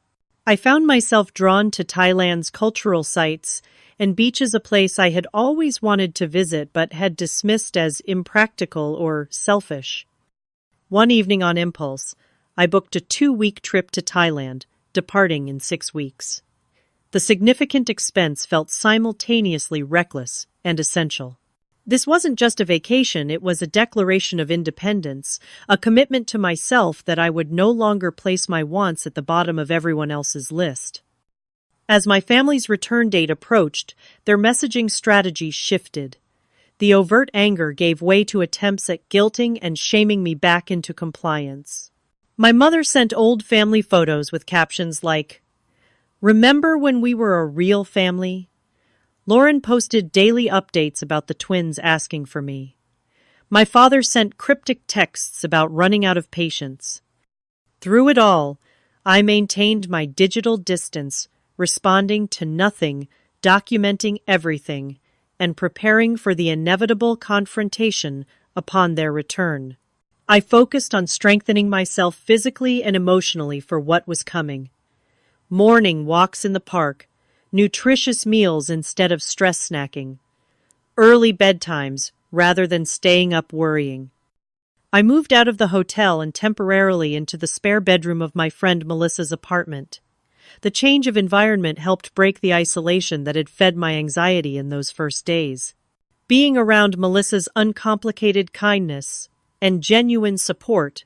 I found myself drawn to Thailand's cultural sites and beaches, a place I had always wanted to visit but had dismissed as impractical or selfish. One evening on impulse, I booked a 2-week trip to Thailand, departing in 6 weeks. The significant expense felt simultaneously reckless and essential. This wasn't just a vacation, it was a declaration of independence, a commitment to myself that I would no longer place my wants at the bottom of everyone else's list. As my family's return date approached, their messaging strategy shifted. The overt anger gave way to attempts at guilting and shaming me back into compliance. My mother sent old family photos with captions like, "Remember when we were a real family?" Lauren posted daily updates about the twins asking for me. My father sent cryptic texts about running out of patience. Through it all, I maintained my digital distance, responding to nothing, documenting everything, and preparing for the inevitable confrontation upon their return. I focused on strengthening myself physically and emotionally for what was coming. Morning walks in the park, nutritious meals instead of stress snacking, early bedtimes rather than staying up worrying. I moved out of the hotel and temporarily into the spare bedroom of my friend Melissa's apartment. The change of environment helped break the isolation that had fed my anxiety in those first days. Being around Melissa's uncomplicated kindness and genuine support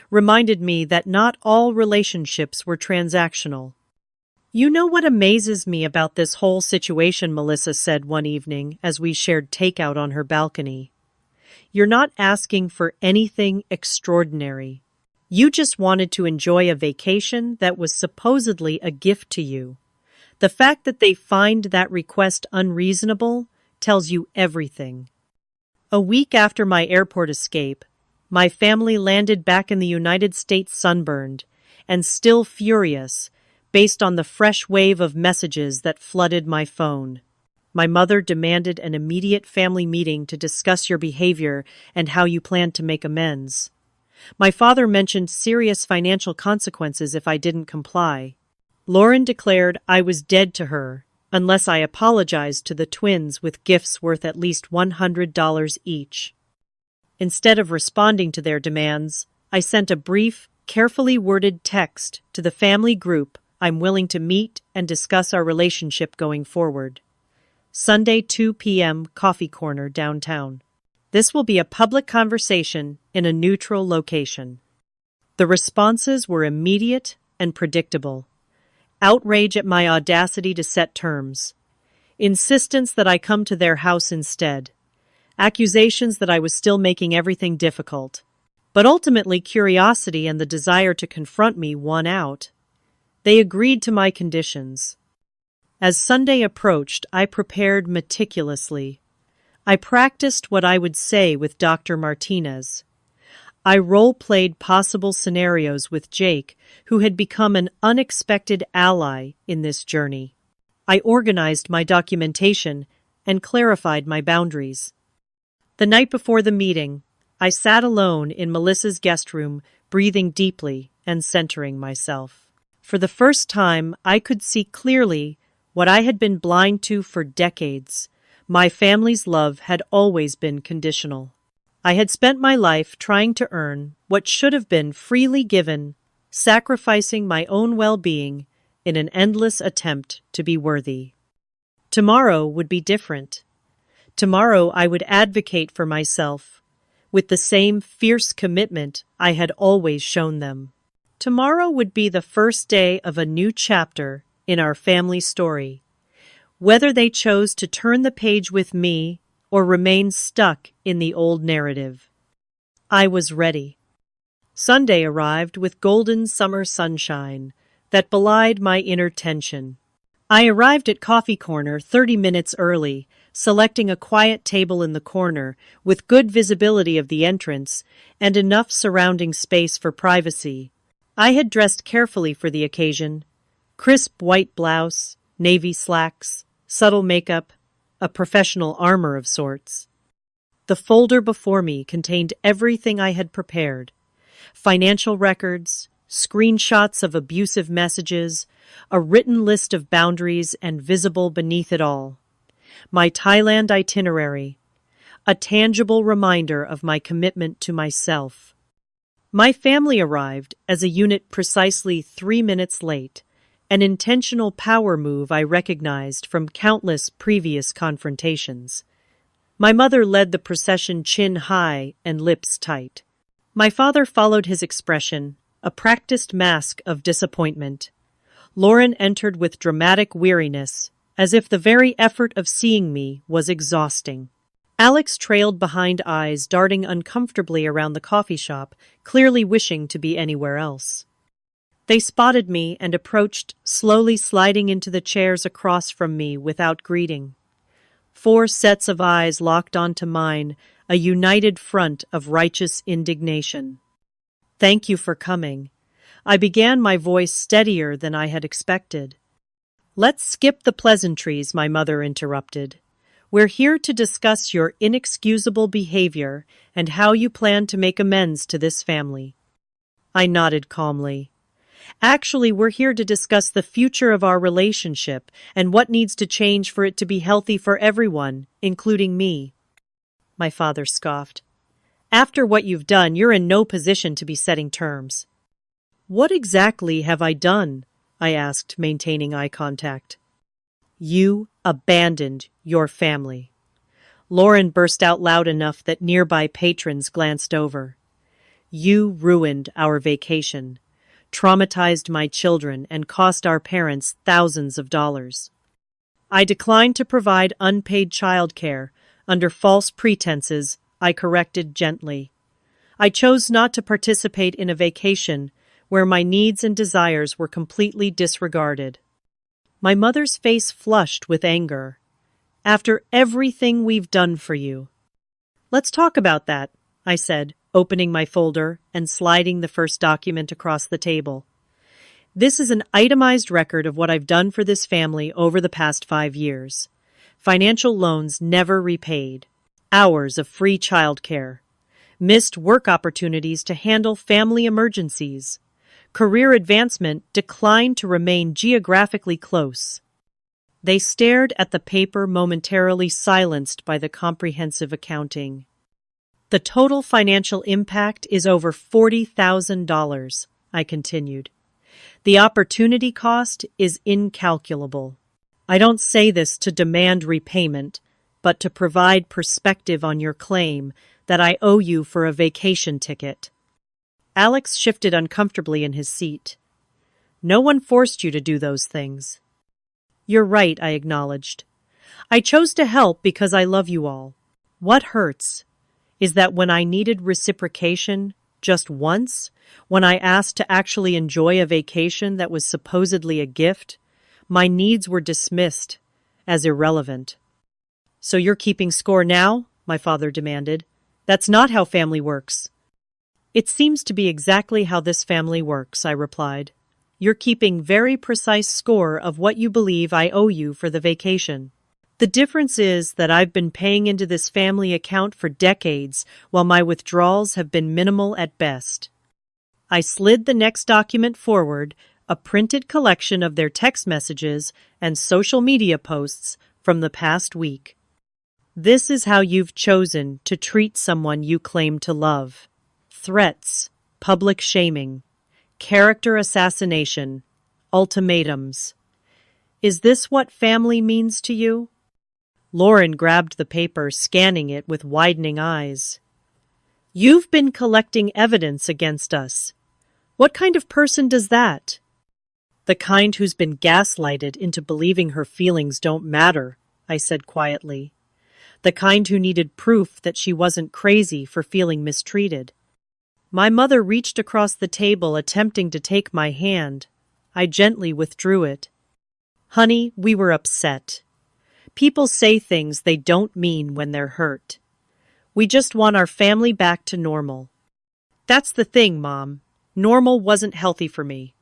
reminded me that not all relationships were transactional. "You know what amazes me about this whole situation," Melissa said one evening as we shared takeout on her balcony. "You're not asking for anything extraordinary. You just wanted to enjoy a vacation that was supposedly a gift to you. The fact that they find that request unreasonable tells you everything." A week after my airport escape, my family landed back in the United States sunburned and still furious, based on the fresh wave of messages that flooded my phone. My mother demanded an immediate family meeting to discuss your behavior and how you plan to make amends. My father mentioned serious financial consequences if I didn't comply. Lauren declared I was dead to her unless I apologized to the twins with gifts worth at least $100 each. Instead of responding to their demands, I sent a brief, carefully worded text to the family group. I'm willing to meet and discuss our relationship going forward. Sunday, 2 p.m., coffee corner downtown. This will be a public conversation in a neutral location. The responses were immediate and predictable. Outrage at my audacity to set terms. Insistence that I come to their house instead. Accusations that I was still making everything difficult. But ultimately, curiosity and the desire to confront me won out. They agreed to my conditions. As Sunday approached, I prepared meticulously. I practiced what I would say with Dr. Martinez. I role-played possible scenarios with Jake, who had become an unexpected ally in this journey. I organized my documentation and clarified my boundaries. The night before the meeting, I sat alone in Melissa's guest room, breathing deeply and centering myself. For the first time, I could see clearly what I had been blind to for decades. My family's love had always been conditional. I had spent my life trying to earn what should have been freely given, sacrificing my own well-being in an endless attempt to be worthy. Tomorrow would be different. Tomorrow I would advocate for myself with the same fierce commitment I had always shown them. Tomorrow would be the first day of a new chapter in our family story. Whether they chose to turn the page with me or remain stuck in the old narrative, I was ready. Sunday arrived with golden summer sunshine that belied my inner tension. I arrived at Coffee Corner 30 minutes early, selecting a quiet table in the corner with good visibility of the entrance and enough surrounding space for privacy. I had dressed carefully for the occasion: crisp white blouse, navy slacks, subtle makeup, a professional armor of sorts. The folder before me contained everything I had prepared: financial records, screenshots of abusive messages, a written list of boundaries, and visible beneath it all, my Thailand itinerary, a tangible reminder of my commitment to myself. My family arrived as a unit precisely 3 minutes late, an intentional power move I recognized from countless previous confrontations. My mother led the procession chin high and lips tight. My father followed his expression, a practiced mask of disappointment. Lauren entered with dramatic weariness, as if the very effort of seeing me was exhausting. Alex trailed behind, eyes darting uncomfortably around the coffee shop, clearly wishing to be anywhere else. They spotted me and approached, slowly sliding into the chairs across from me without greeting. 4 sets of eyes locked onto mine, a united front of righteous indignation. "Thank you for coming." I began, my voice steadier than I had expected. "Let's skip the pleasantries," my mother interrupted. "We're here to discuss your inexcusable behavior and how you plan to make amends to this family." I nodded calmly. "Actually, we're here to discuss the future of our relationship and what needs to change for it to be healthy for everyone, including me." My father scoffed. "After what you've done, you're in no position to be setting terms." "What exactly have I done?" I asked, maintaining eye contact. "You abandoned your family." Lauren burst out loud enough that nearby patrons glanced over. "You ruined our vacation, traumatized my children, and cost our parents thousands of dollars. I declined to provide unpaid childcare under false pretenses," I corrected gently. "I chose not to participate in a vacation where my needs and desires were completely disregarded." My mother's face flushed with anger. "After everything we've done for you." "Let's talk about that," I said, opening my folder and sliding the first document across the table. "This is an itemized record of what I've done for this family over the past 5 years. Financial loans never repaid, hours of free childcare, missed work opportunities to handle family emergencies, career advancement declined to remain geographically close." They stared at the paper, momentarily silenced by the comprehensive accounting. "The total financial impact is over $40,000, I continued. "The opportunity cost is incalculable. I don't say this to demand repayment, but to provide perspective on your claim that I owe you for a vacation ticket." Alex shifted uncomfortably in his seat. "No one forced you to do those things." "You're right," I acknowledged. "I chose to help because I love you all. What hurts is that when I needed reciprocation just once, when I asked to actually enjoy a vacation that was supposedly a gift, my needs were dismissed as irrelevant." "So you're keeping score now?" my father demanded. "That's not how family works." It seems to be exactly how this family works, I replied. You're keeping very precise score of what you believe I owe you for the vacation. The difference is that I've been paying into this family account for decades, while my withdrawals have been minimal at best. I slid the next document forward, a printed collection of their text messages and social media posts from the past week. This is how you've chosen to treat someone you claim to love. Threats, public shaming, character assassination, ultimatums. Is this what family means to you? Lauren grabbed the paper, scanning it with widening eyes. You've been collecting evidence against us. What kind of person does that? The kind who's been gaslighted into believing her feelings don't matter, I said quietly. The kind who needed proof that she wasn't crazy for feeling mistreated. My mother reached across the table, attempting to take my hand. I gently withdrew it. Honey, we were upset. People say things they don't mean when they're hurt. We just want our family back to normal. That's the thing, Mom. Normal wasn't healthy for me.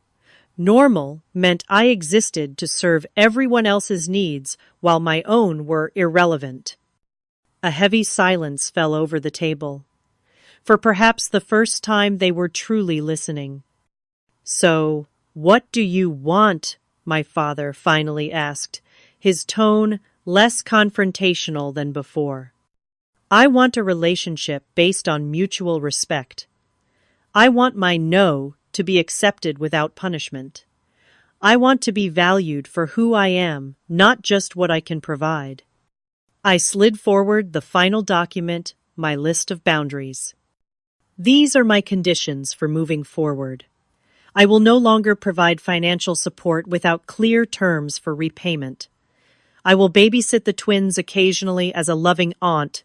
Normal meant I existed to serve everyone else's needs while my own were irrelevant. A heavy silence fell over the table. For perhaps the first time they were truly listening. So, what do you want? My father finally asked, his tone less confrontational than before. I want a relationship based on mutual respect. I want my no to be accepted without punishment. I want to be valued for who I am, not just what I can provide. I slid forward the final document, my list of boundaries. These are my conditions for moving forward. I will no longer provide financial support without clear terms for repayment. I will babysit the twins occasionally as a loving aunt,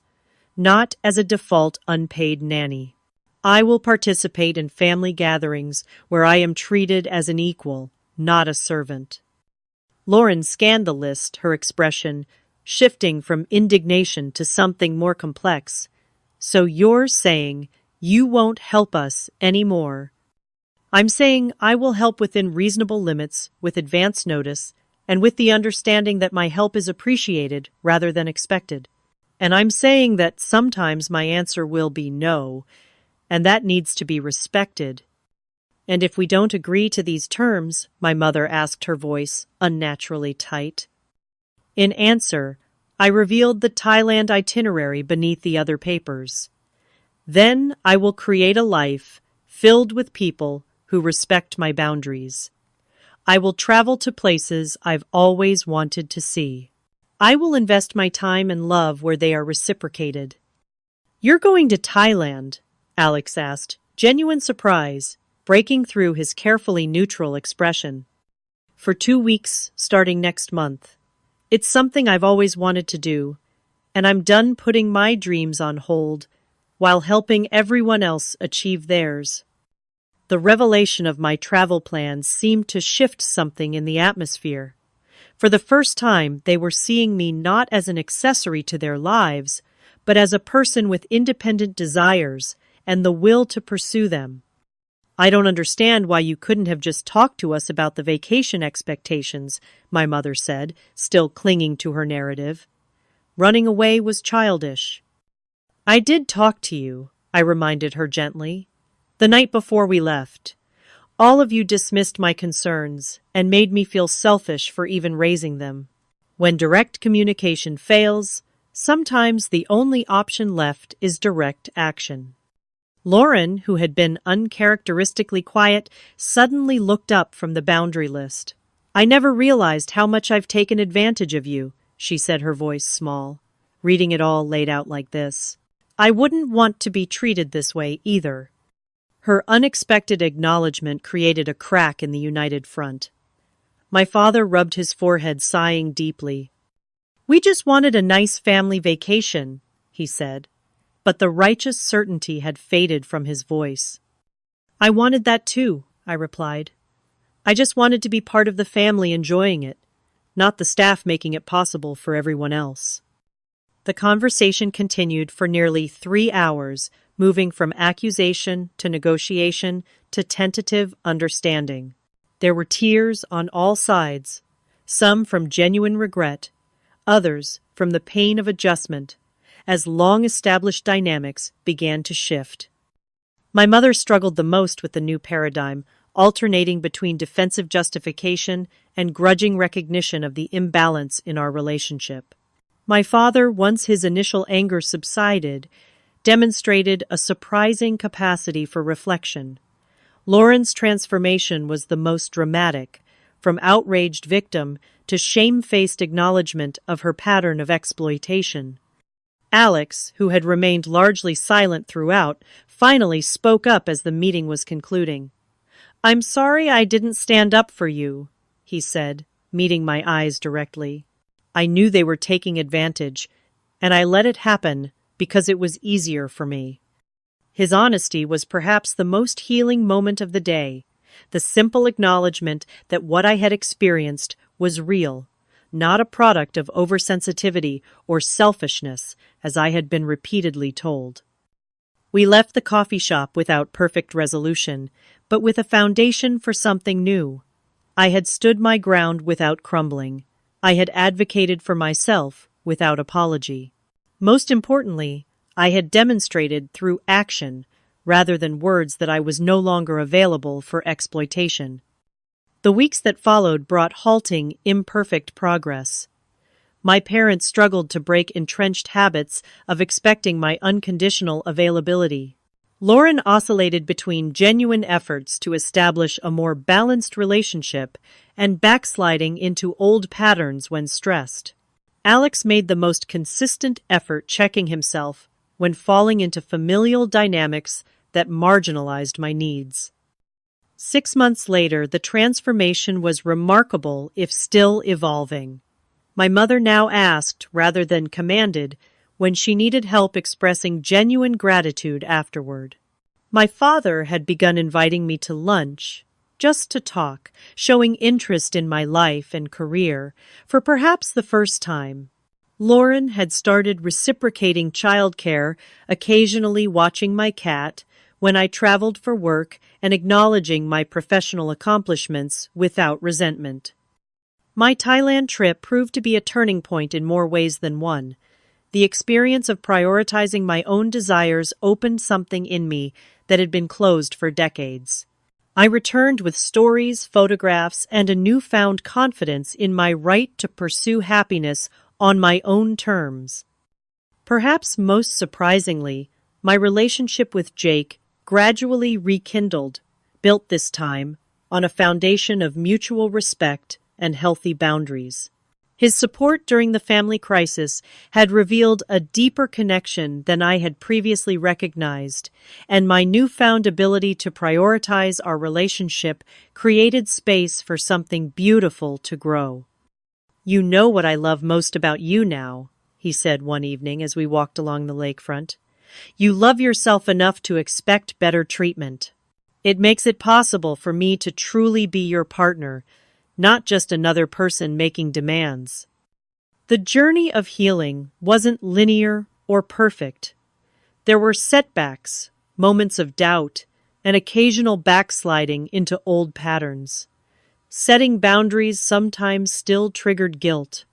not as a default unpaid nanny. I will participate in family gatherings where I am treated as an equal, not a servant. Lauren scanned the list, her expression shifting from indignation to something more complex. So you're saying you won't help us anymore? I'm saying I will help within reasonable limits, with advance notice, and with the understanding that my help is appreciated rather than expected. And I'm saying that sometimes my answer will be no, and that needs to be respected. And if we don't agree to these terms, my mother asked, her voice unnaturally tight. In answer, I revealed the Thailand itinerary beneath the other papers. Then I will create a life filled with people who respect my boundaries. I will travel to places I've always wanted to see. I will invest my time and love where they are reciprocated. You're going to Thailand? Alex asked, genuine surprise, breaking through his carefully neutral expression. For 2 weeks, starting next month. It's something I've always wanted to do, and I'm done putting my dreams on hold while helping everyone else achieve theirs. The revelation of my travel plans seemed to shift something in the atmosphere. For the first time, they were seeing me not as an accessory to their lives, but as a person with independent desires and the will to pursue them. I don't understand why you couldn't have just talked to us about the vacation expectations, my mother said, still clinging to her narrative. Running away was childish. I did talk to you, I reminded her gently. The night before we left. All of you dismissed my concerns and made me feel selfish for even raising them. When direct communication fails, sometimes the only option left is direct action. Lauren, who had been uncharacteristically quiet, suddenly looked up from the boundary list. I never realized how much I've taken advantage of you, she said, her voice small, reading it all laid out like this. I wouldn't want to be treated this way either. Her unexpected acknowledgement created a crack in the united front. My father rubbed his forehead, sighing deeply. We just wanted a nice family vacation, he said, but the righteous certainty had faded from his voice. I wanted that too, I replied. I just wanted to be part of the family enjoying it, not the staff making it possible for everyone else. The conversation continued for nearly 3 hours, moving from accusation to negotiation to tentative understanding. There were tears on all sides, some from genuine regret, others from the pain of adjustment, as long-established dynamics began to shift. My mother struggled the most with the new paradigm, alternating between defensive justification and grudging recognition of the imbalance in our relationship. My father, once his initial anger subsided, demonstrated a surprising capacity for reflection. Lauren's transformation was the most dramatic, from outraged victim to shame-faced acknowledgement of her pattern of exploitation. Alex, who had remained largely silent throughout, finally spoke up as the meeting was concluding. "I'm sorry I didn't stand up for you," he said, meeting my eyes directly. I knew they were taking advantage, and I let it happen because it was easier for me. His honesty was perhaps the most healing moment of the day, the simple acknowledgement that what I had experienced was real, not a product of oversensitivity or selfishness, as I had been repeatedly told. We left the coffee shop without perfect resolution, but with a foundation for something new. I had stood my ground without crumbling. I had advocated for myself without apology. Most importantly, I had demonstrated through action, rather than words, that I was no longer available for exploitation. The weeks that followed brought halting, imperfect progress. My parents struggled to break entrenched habits of expecting my unconditional availability. Lauren oscillated between genuine efforts to establish a more balanced relationship and backsliding into old patterns when stressed. Alex made the most consistent effort checking himself when falling into familial dynamics that marginalized my needs. 6 months later, the transformation was remarkable if still evolving. My mother now asked, rather than commanded, when she needed help expressing genuine gratitude afterward. My father had begun inviting me to lunch, just to talk, showing interest in my life and career, for perhaps the first time. Lauren had started reciprocating childcare, occasionally watching my cat, when I traveled for work and acknowledging my professional accomplishments without resentment. My Thailand trip proved to be a turning point in more ways than one. The experience of prioritizing my own desires opened something in me that had been closed for decades. I returned with stories, photographs, and a newfound confidence in my right to pursue happiness on my own terms. Perhaps most surprisingly, my relationship with Jake gradually rekindled, built this time on a foundation of mutual respect and healthy boundaries. His support during the family crisis had revealed a deeper connection than I had previously recognized, and my newfound ability to prioritize our relationship created space for something beautiful to grow. "You know what I love most about you now," he said one evening as we walked along the lakefront. "You love yourself enough to expect better treatment. It makes it possible for me to truly be your partner, not just another person making demands." The journey of healing wasn't linear or perfect. There were setbacks, moments of doubt, and occasional backsliding into old patterns. Setting boundaries sometimes still triggered guilt.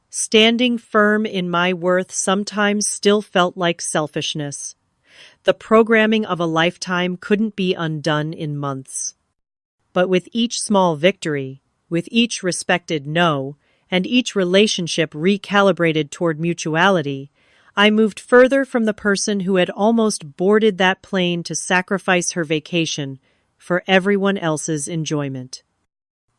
Standing firm in my worth sometimes still felt like selfishness. The programming of a lifetime couldn't be undone in months. But with each small victory, with each respected no, and each relationship recalibrated toward mutuality, I moved further from the person who had almost boarded that plane to sacrifice her vacation for everyone else's enjoyment.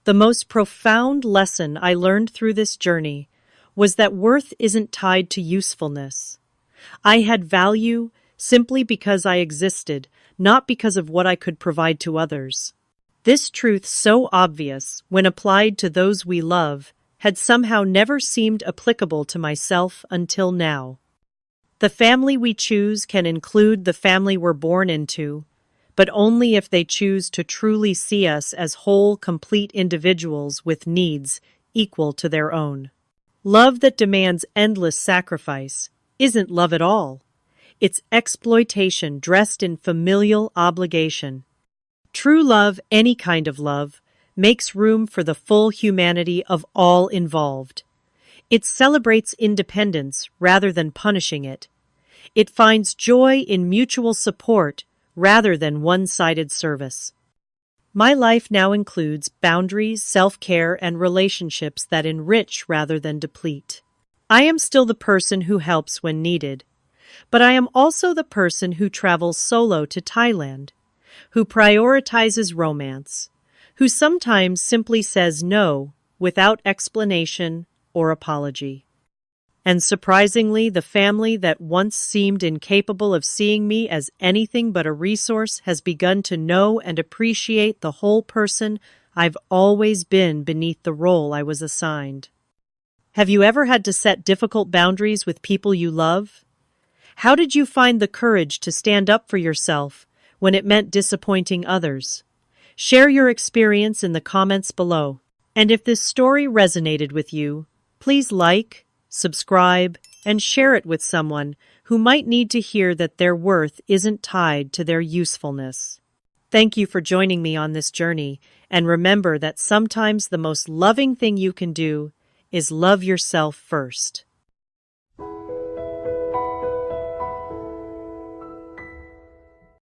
The most profound lesson I learned through this journey was that worth isn't tied to usefulness. I had value simply because I existed, not because of what I could provide to others. This truth, so obvious when applied to those we love, had somehow never seemed applicable to myself until now. The family we choose can include the family we're born into, but only if they choose to truly see us as whole, complete individuals with needs equal to their own. Love that demands endless sacrifice isn't love at all. It's exploitation dressed in familial obligation. True love, any kind of love, makes room for the full humanity of all involved. It celebrates independence rather than punishing it. It finds joy in mutual support rather than one-sided service. My life now includes boundaries, self-care, and relationships that enrich rather than deplete. I am still the person who helps when needed, but I am also the person who travels solo to Thailand, who prioritizes romance, who sometimes simply says no without explanation or apology. And surprisingly, the family that once seemed incapable of seeing me as anything but a resource has begun to know and appreciate the whole person I've always been beneath the role I was assigned. Have you ever had to set difficult boundaries with people you love? How did you find the courage to stand up for yourself when it meant disappointing others? Share your experience in the comments below. And if this story resonated with you, please like, subscribe, and share it with someone who might need to hear that their worth isn't tied to their usefulness. Thank you for joining me on this journey, and remember that sometimes the most loving thing you can do is love yourself first.